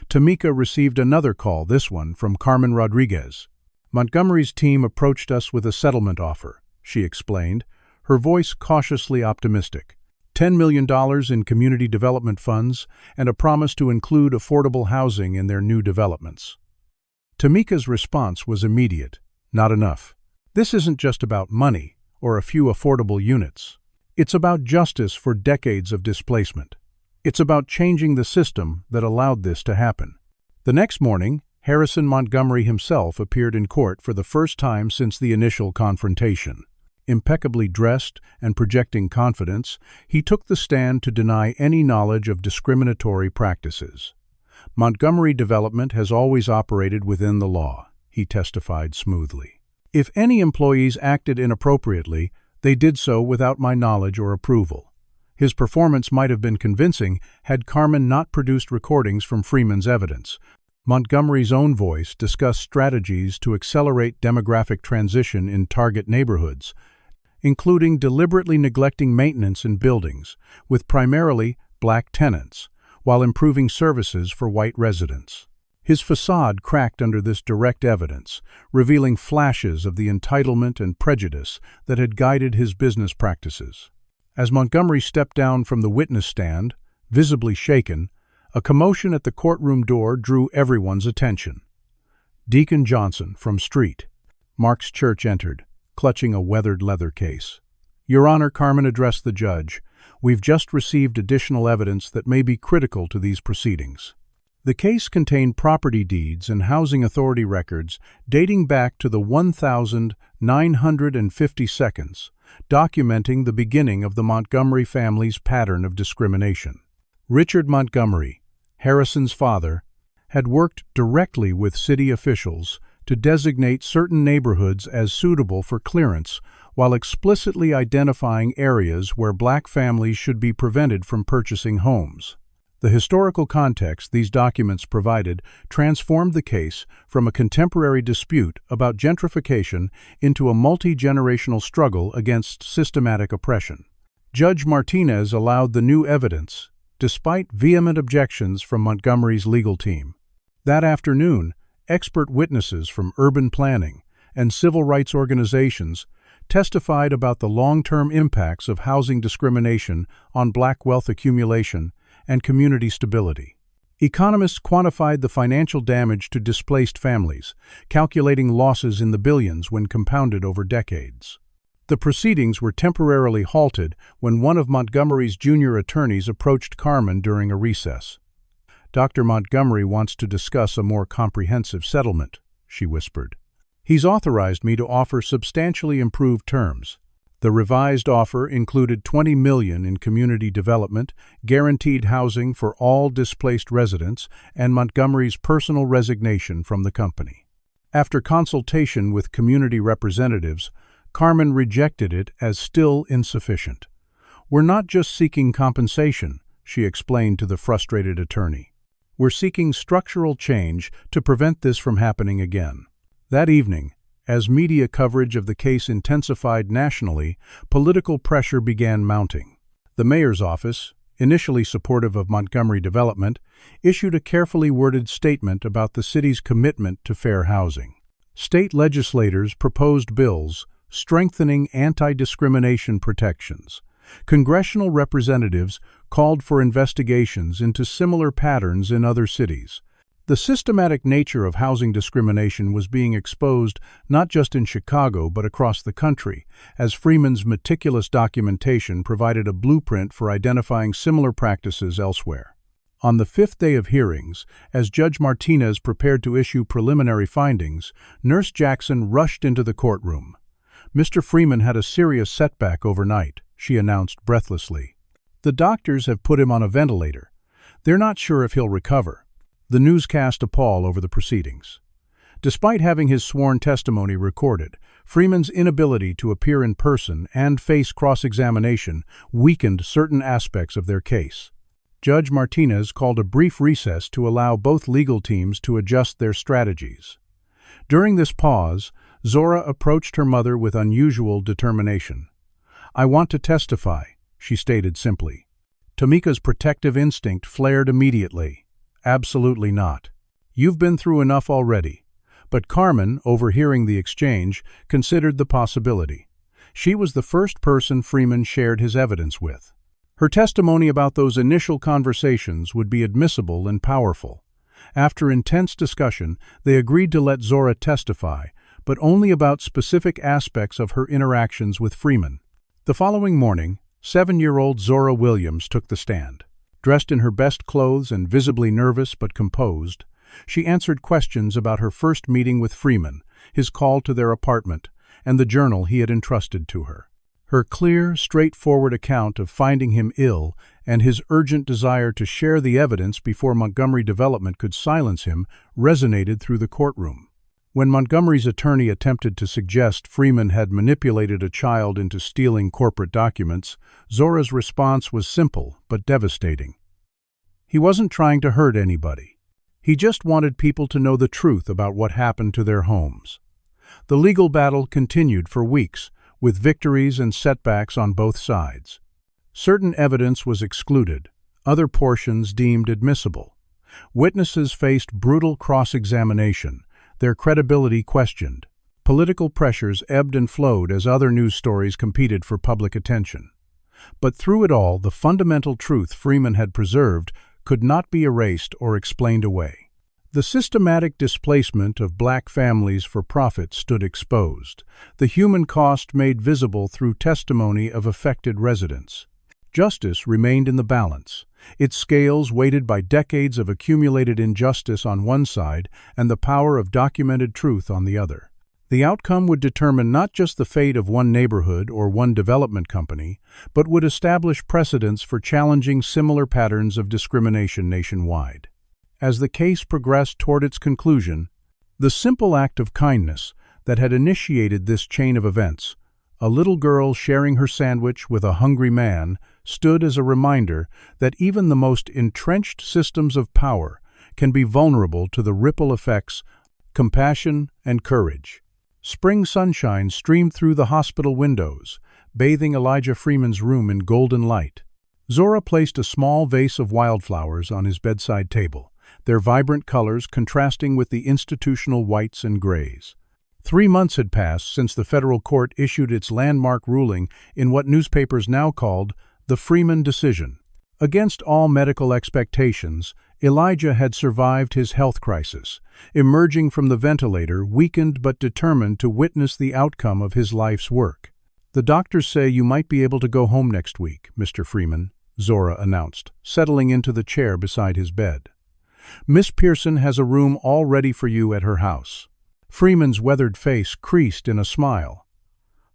Tamika received another call, this one from Carmen Rodriguez. "Montgomery's team approached us with a settlement offer," she explained, her voice cautiously optimistic. $10 million in community development funds and a promise to include affordable housing in their new developments. Tamika's response was immediate. "Not enough. This isn't just about money or a few affordable units. It's about justice for decades of displacement. It's about changing the system that allowed this to happen." The next morning, Harrison Montgomery himself appeared in court for the first time since the initial confrontation. Impeccably dressed and projecting confidence, he took the stand to deny any knowledge of discriminatory practices. "Montgomery Development has always operated within the law," he testified smoothly. "If any employees acted inappropriately, they did so without my knowledge or approval." His performance might have been convincing had Carmen not produced recordings from Freeman's evidence. Montgomery's own voice discussed strategies to accelerate demographic transition in target neighborhoods, including deliberately neglecting maintenance in buildings, with primarily black tenants, while improving services for white residents. His facade cracked under this direct evidence, revealing flashes of the entitlement and prejudice that had guided his business practices. As Montgomery stepped down from the witness stand, visibly shaken, a commotion at the courtroom door drew everyone's attention. Deacon Johnson, from Street, Mark's church, entered, clutching a weathered leather case. Your Honor, Carmen addressed the judge, we've just received additional evidence that may be critical to these proceedings. The case contained property deeds and housing authority records dating back to the 1952, documenting the beginning of the Montgomery family's pattern of discrimination. Richard Montgomery, Harrison's father, had worked directly with city officials to designate certain neighborhoods as suitable for clearance, while explicitly identifying areas where black families should be prevented from purchasing homes. The historical context these documents provided transformed the case from a contemporary dispute about gentrification into a multi-generational struggle against systematic oppression. Judge Martinez allowed the new evidence, despite vehement objections from Montgomery's legal team. That afternoon, expert witnesses from urban planning and civil rights organizations testified about the long-term impacts of housing discrimination on black wealth accumulation and community stability. Economists quantified the financial damage to displaced families, calculating losses in the billions when compounded over decades. The proceedings were temporarily halted when one of Montgomery's junior attorneys approached Carmen during a recess. "Dr. Montgomery wants to discuss a more comprehensive settlement," she whispered. "He's authorized me to offer substantially improved terms." The revised offer included $20 million in community development, guaranteed housing for all displaced residents, and Montgomery's personal resignation from the company. After consultation with community representatives, Carmen rejected it as still insufficient. "We're not just seeking compensation," she explained to the frustrated attorney. "We're seeking structural change to prevent this from happening again." That evening, as media coverage of the case intensified nationally, political pressure began mounting. The mayor's office, initially supportive of Montgomery Development, issued a carefully worded statement about the city's commitment to fair housing. State legislators proposed bills strengthening anti-discrimination protections. Congressional representatives called for investigations into similar patterns in other cities. The systematic nature of housing discrimination was being exposed not just in Chicago but across the country, as Freeman's meticulous documentation provided a blueprint for identifying similar practices elsewhere. On the fifth day of hearings, as Judge Martinez prepared to issue preliminary findings, Nurse Jackson rushed into the courtroom. "Mr. Freeman had a serious setback overnight," she announced breathlessly. "The doctors have put him on a ventilator. They're not sure if he'll recover." The news cast a pall over the proceedings. Despite having his sworn testimony recorded, Freeman's inability to appear in person and face cross-examination weakened certain aspects of their case. Judge Martinez called a brief recess to allow both legal teams to adjust their strategies. During this pause, Zora approached her mother with unusual determination. "I want to testify," she stated simply. Tamika's protective instinct flared immediately. "Absolutely not. You've been through enough already." But Carmen, overhearing the exchange, considered the possibility. She was the first person Freeman shared his evidence with. Her testimony about those initial conversations would be admissible and powerful. After intense discussion, they agreed to let Zora testify, but only about specific aspects of her interactions with Freeman. The following morning, 7-year-old Zora Williams took the stand. Dressed in her best clothes and visibly nervous but composed, she answered questions about her first meeting with Freeman, his call to their apartment, and the journal he had entrusted to her. Her clear, straightforward account of finding him ill and his urgent desire to share the evidence before Montgomery Development could silence him resonated through the courtroom. When Montgomery's attorney attempted to suggest Freeman had manipulated a child into stealing corporate documents, Zora's response was simple but devastating. He wasn't trying to hurt anybody. He just wanted people to know the truth about what happened to their homes. The legal battle continued for weeks, with victories and setbacks on both sides. Certain evidence was excluded, other portions deemed admissible. Witnesses faced brutal cross-examination, their credibility questioned. Political pressures ebbed and flowed as other news stories competed for public attention. But through it all, the fundamental truth Freeman had preserved could not be erased or explained away. The systematic displacement of black families for profit stood exposed, the human cost made visible through testimony of affected residents. Justice remained in the balance, its scales weighted by decades of accumulated injustice on one side and the power of documented truth on the other. The outcome would determine not just the fate of one neighborhood or one development company, but would establish precedents for challenging similar patterns of discrimination nationwide. As the case progressed toward its conclusion, the simple act of kindness that had initiated this chain of events, a little girl sharing her sandwich with a hungry man, stood as a reminder that even the most entrenched systems of power can be vulnerable to the ripple effects, compassion, and courage. Spring sunshine streamed through the hospital windows, bathing Elijah Freeman's room in golden light. Zora placed a small vase of wildflowers on his bedside table, their vibrant colors contrasting with the institutional whites and grays. 3 months had passed since the federal court issued its landmark ruling in what newspapers now called the Freeman decision. Against all medical expectations, Elijah had survived his health crisis, emerging from the ventilator weakened but determined to witness the outcome of his life's work. "The doctors say you might be able to go home next week, Mr. Freeman," Zora announced, settling into the chair beside his bed. "Miss Pearson has a room all ready for you at her house." Freeman's weathered face creased in a smile.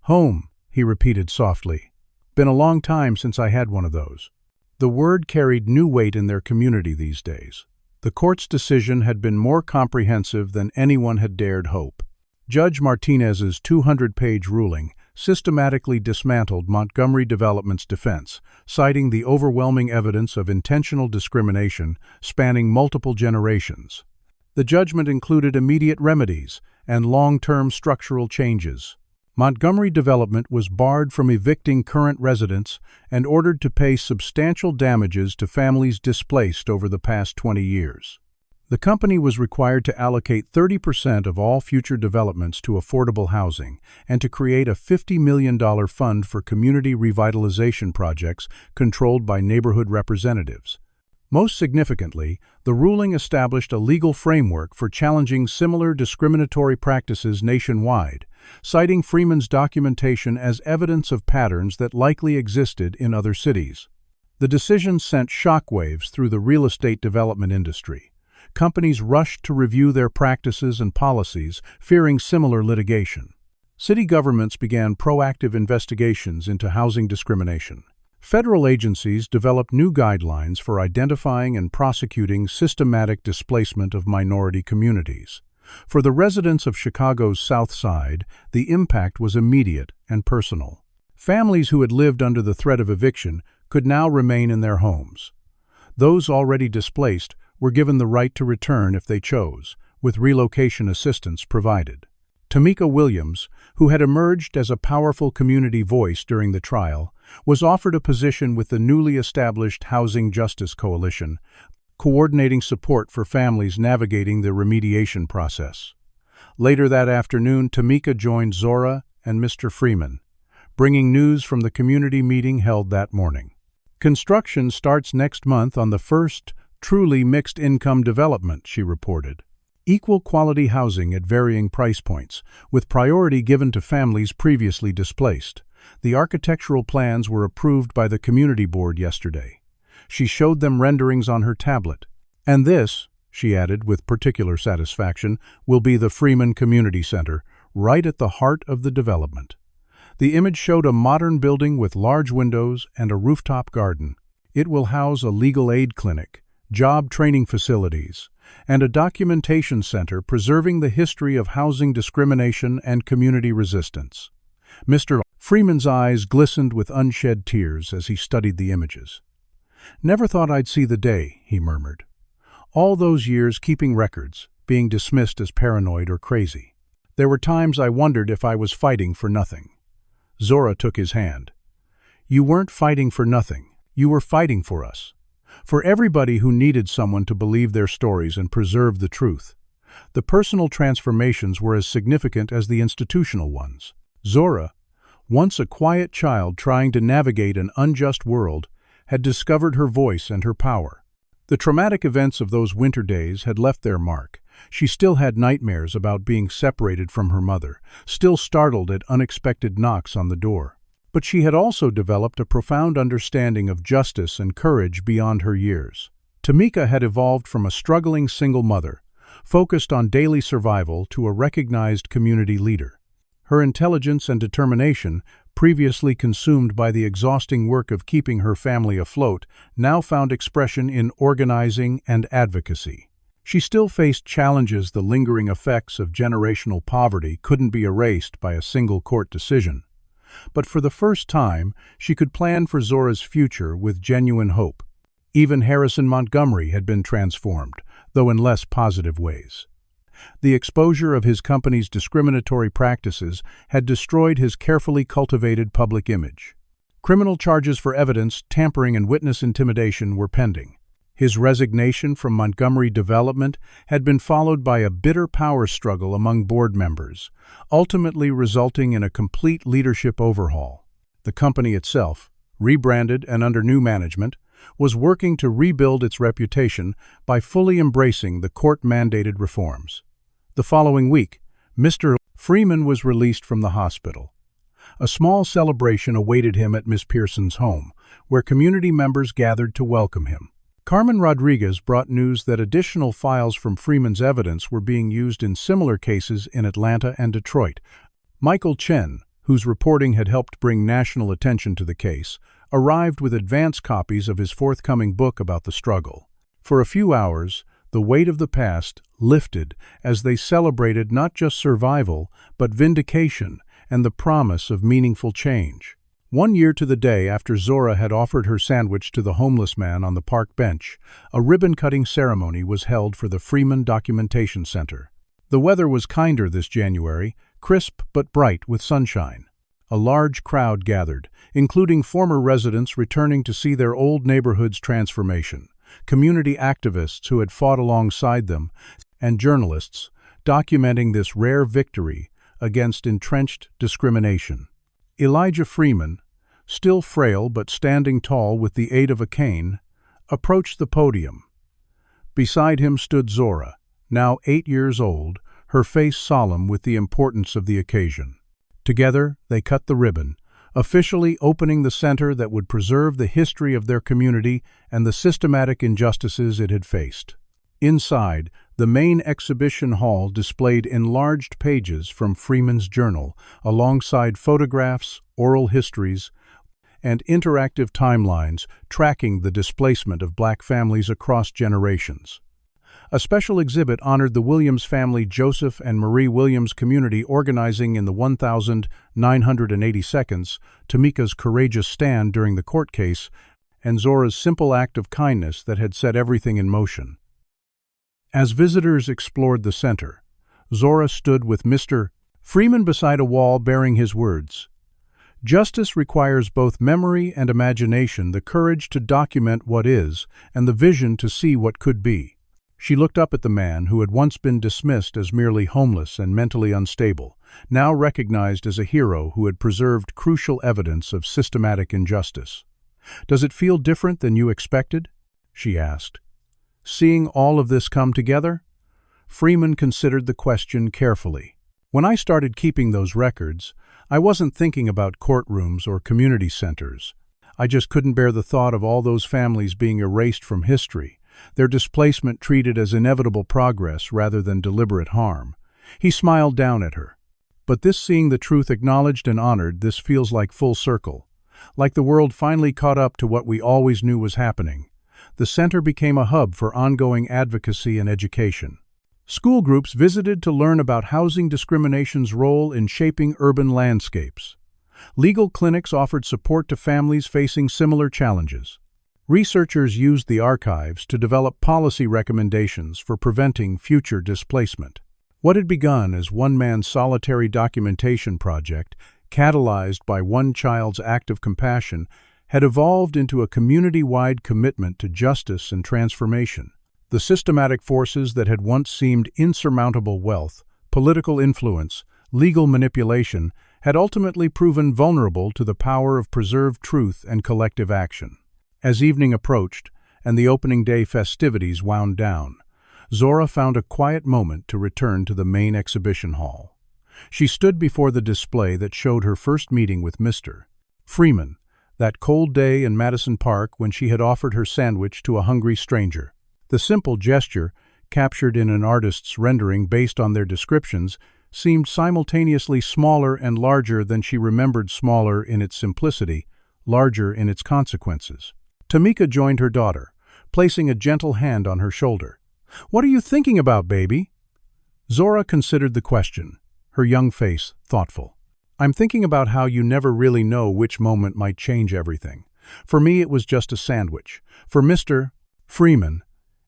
"Home," he repeated softly. "Been a long time since I had one of those." The word carried new weight in their community these days. The court's decision had been more comprehensive than anyone had dared hope. Judge Martinez's 200-page ruling systematically dismantled Montgomery Development's defense, citing the overwhelming evidence of intentional discrimination spanning multiple generations. The judgment included immediate remedies and long-term structural changes. Montgomery Development was barred from evicting current residents and ordered to pay substantial damages to families displaced over the past 20 years. The company was required to allocate 30% of all future developments to affordable housing and to create a $50 million fund for community revitalization projects controlled by neighborhood representatives. Most significantly, the ruling established a legal framework for challenging similar discriminatory practices nationwide, citing Freeman's documentation as evidence of patterns that likely existed in other cities. The decision sent shockwaves through the real estate development industry. Companies rushed to review their practices and policies, fearing similar litigation. City governments began proactive investigations into housing discrimination. Federal agencies developed new guidelines for identifying and prosecuting systematic displacement of minority communities. For the residents of Chicago's South Side, the impact was immediate and personal. Families who had lived under the threat of eviction could now remain in their homes. Those already displaced were given the right to return if they chose, with relocation assistance provided. Tamika Williams, who had emerged as a powerful community voice during the trial, was offered a position with the newly established Housing Justice Coalition, coordinating support for families navigating the remediation process. Later that afternoon, Tamika joined Zora and Mr. Freeman, bringing news from the community meeting held that morning. "Construction starts next month on the first truly mixed-income development," she reported. "Equal quality housing at varying price points, with priority given to families previously displaced. The architectural plans were approved by the community board yesterday." She showed them renderings on her tablet. "And this," she added with particular satisfaction, "will be the Freeman Community Center, right at the heart of the development." The image showed a modern building with large windows and a rooftop garden. It will house a legal aid clinic, job training facilities, and a documentation center preserving the history of housing discrimination and community resistance. Mr. Freeman's eyes glistened with unshed tears as he studied the images. "Never thought I'd see the day," he murmured. "All those years keeping records, being dismissed as paranoid or crazy. There were times I wondered if I was fighting for nothing." Zora took his hand. "You weren't fighting for nothing. You were fighting for us. For everybody who needed someone to believe their stories and preserve the truth. The personal transformations were as significant as the institutional ones." Zora, once a quiet child trying to navigate an unjust world, had discovered her voice and her power. The traumatic events of those winter days had left their mark. She still had nightmares about being separated from her mother, still startled at unexpected knocks on the door. But she had also developed a profound understanding of justice and courage beyond her years. Tamika had evolved from a struggling single mother, focused on daily survival, to a recognized community leader. Her intelligence and determination, previously consumed by the exhausting work of keeping her family afloat, now found expression in organizing and advocacy. She still faced challenges. The lingering effects of generational poverty couldn't be erased by a single court decision. But for the first time, she could plan for Zora's future with genuine hope. Even Harrison Montgomery had been transformed, though in less positive ways. The exposure of his company's discriminatory practices had destroyed his carefully cultivated public image. Criminal charges for evidence tampering and witness intimidation were pending. His resignation from Montgomery Development had been followed by a bitter power struggle among board members, ultimately resulting in a complete leadership overhaul. The company itself, rebranded and under new management, was working to rebuild its reputation by fully embracing the court-mandated reforms. The following week, Mr. Freeman was released from the hospital. A small celebration awaited him at Miss Pearson's home, where community members gathered to welcome him. Carmen Rodriguez brought news that additional files from Freeman's evidence were being used in similar cases in Atlanta and Detroit. Michael Chen, whose reporting had helped bring national attention to the case, arrived with advance copies of his forthcoming book about the struggle. For a few hours, the weight of the past lifted as they celebrated not just survival, but vindication and the promise of meaningful change. 1 year to the day after Zora had offered her sandwich to the homeless man on the park bench, a ribbon-cutting ceremony was held for the Freeman Documentation Center. The weather was kinder this January, crisp but bright with sunshine. A large crowd gathered, including former residents returning to see their old neighborhood's transformation, community activists who had fought alongside them, and journalists documenting this rare victory against entrenched discrimination. Elijah Freeman, still frail but standing tall with the aid of a cane, approached the podium. Beside him stood Zora, now 8 years old, her face solemn with the importance of the occasion. Together, they cut the ribbon, officially opening the center that would preserve the history of their community and the systematic injustices it had faced. Inside, the main exhibition hall displayed enlarged pages from Freeman's journal, alongside photographs, oral histories, and interactive timelines tracking the displacement of Black families across generations. A special exhibit honored the Williams family. Joseph and Marie Williams community organizing in the 1,980 seconds, Tamika's courageous stand during the court case, and Zora's simple act of kindness that had set everything in motion. As visitors explored the center, Zora stood with Mr. Freeman beside a wall bearing his words. Justice requires both memory and imagination, the courage to document what is, and the vision to see what could be. She looked up at the man who had once been dismissed as merely homeless and mentally unstable, now recognized as a hero who had preserved crucial evidence of systematic injustice. "Does it feel different than you expected?" she asked. "Seeing all of this come together?" Freeman considered the question carefully. "When I started keeping those records, I wasn't thinking about courtrooms or community centers. I just couldn't bear the thought of all those families being erased from history, their displacement treated as inevitable progress rather than deliberate harm." He smiled down at her. "But this, seeing the truth acknowledged and honored, this feels like full circle. Like the world finally caught up to what we always knew was happening." The center became a hub for ongoing advocacy and education. School groups visited to learn about housing discrimination's role in shaping urban landscapes. Legal clinics offered support to families facing similar challenges. Researchers used the archives to develop policy recommendations for preventing future displacement. What had begun as one man's solitary documentation project, catalyzed by one child's act of compassion, had evolved into a community-wide commitment to justice and transformation. The systematic forces that had once seemed insurmountable: wealth, political influence, legal manipulation, had ultimately proven vulnerable to the power of preserved truth and collective action. As evening approached, and the opening day festivities wound down, Zora found a quiet moment to return to the main exhibition hall. She stood before the display that showed her first meeting with Mr. Freeman, that cold day in Madison Park when she had offered her sandwich to a hungry stranger. The simple gesture, captured in an artist's rendering based on their descriptions, seemed simultaneously smaller and larger than she remembered, smaller in its simplicity, larger in its consequences. Tamika joined her daughter, placing a gentle hand on her shoulder. "What are you thinking about, baby?" Zora considered the question, her young face thoughtful. "I'm thinking about how you never really know which moment might change everything. For me, it was just a sandwich. For Mr. Freeman,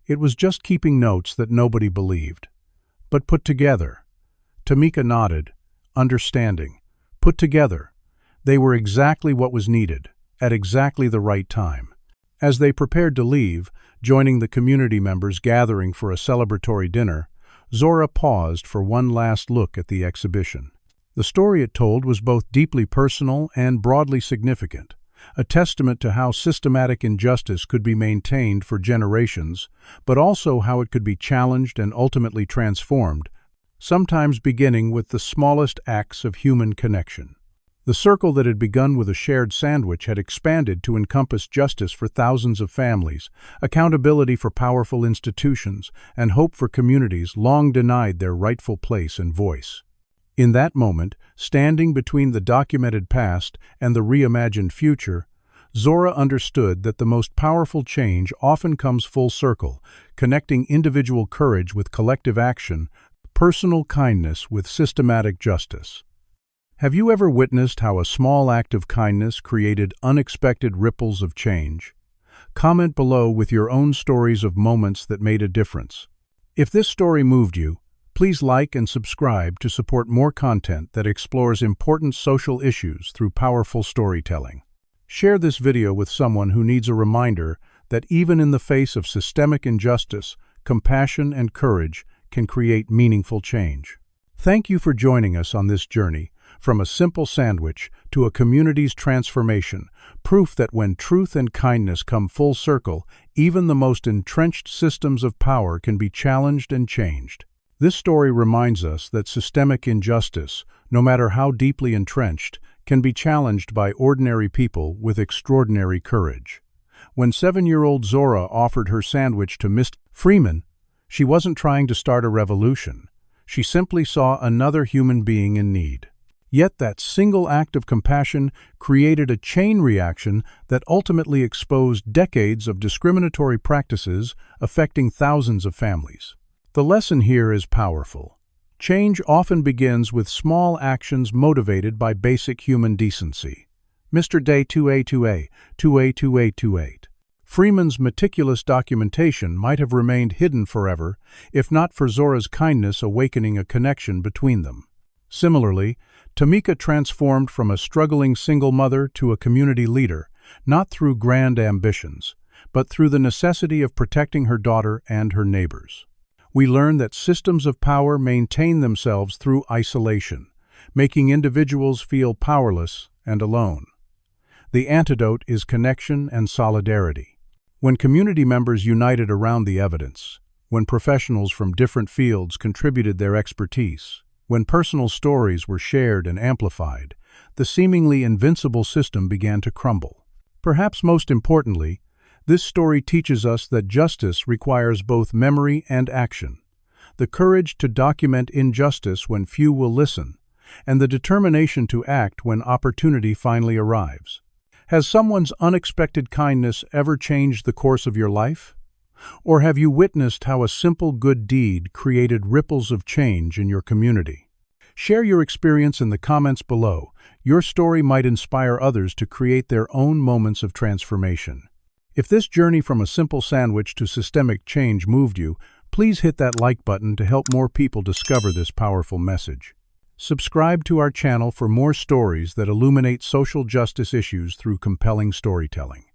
it was just keeping notes that nobody believed. But put together." Tamika nodded, understanding. Put together, they were exactly what was needed, at exactly the right time. As they prepared to leave, joining the community members gathering for a celebratory dinner, Zora paused for one last look at the exhibition. The story it told was both deeply personal and broadly significant, a testament to how systematic injustice could be maintained for generations, but also how it could be challenged and ultimately transformed, sometimes beginning with the smallest acts of human connection. The circle that had begun with a shared sandwich had expanded to encompass justice for thousands of families, accountability for powerful institutions, and hope for communities long denied their rightful place and voice. In that moment, standing between the documented past and the reimagined future, Zora understood that the most powerful change often comes full circle, connecting individual courage with collective action, personal kindness with systematic justice. Have you ever witnessed how a small act of kindness created unexpected ripples of change? Comment below with your own stories of moments that made a difference. If this story moved you, please like and subscribe to support more content that explores important social issues through powerful storytelling. Share this video with someone who needs a reminder that even in the face of systemic injustice, compassion and courage can create meaningful change. Thank you for joining us on this journey, from a simple sandwich to a community's transformation, proof that when truth and kindness come full circle, even the most entrenched systems of power can be challenged and changed. This story reminds us that systemic injustice, no matter how deeply entrenched, can be challenged by ordinary people with extraordinary courage. When 7-year-old Zora offered her sandwich to Mr. Freeman, she wasn't trying to start a revolution. She simply saw another human being in need. Yet that single act of compassion created a chain reaction that ultimately exposed decades of discriminatory practices affecting thousands of families. The lesson here is powerful. Change often begins with small actions motivated by basic human decency. Mr. Day 2A2A, 2A2828. Freeman's meticulous documentation might have remained hidden forever if not for Zora's kindness awakening a connection between them. Similarly, Tamika transformed from a struggling single mother to a community leader, not through grand ambitions, but through the necessity of protecting her daughter and her neighbors. We learn that systems of power maintain themselves through isolation, making individuals feel powerless and alone. The antidote is connection and solidarity. When community members united around the evidence, when professionals from different fields contributed their expertise, when personal stories were shared and amplified, the seemingly invincible system began to crumble. Perhaps most importantly, this story teaches us that justice requires both memory and action, the courage to document injustice when few will listen, and the determination to act when opportunity finally arrives. Has someone's unexpected kindness ever changed the course of your life? Or have you witnessed how a simple good deed created ripples of change in your community? Share your experience in the comments below. Your story might inspire others to create their own moments of transformation. If this journey from a simple sandwich to systemic change moved you, please hit that like button to help more people discover this powerful message. Subscribe to our channel for more stories that illuminate social justice issues through compelling storytelling.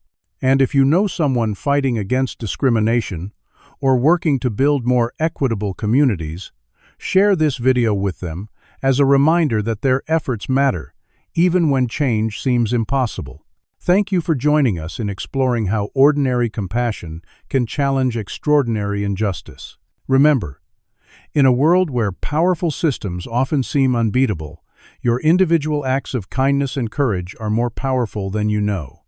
And if you know someone fighting against discrimination or working to build more equitable communities, share this video with them as a reminder that their efforts matter, even when change seems impossible. Thank you for joining us in exploring how ordinary compassion can challenge extraordinary injustice. Remember, in a world where powerful systems often seem unbeatable, your individual acts of kindness and courage are more powerful than you know.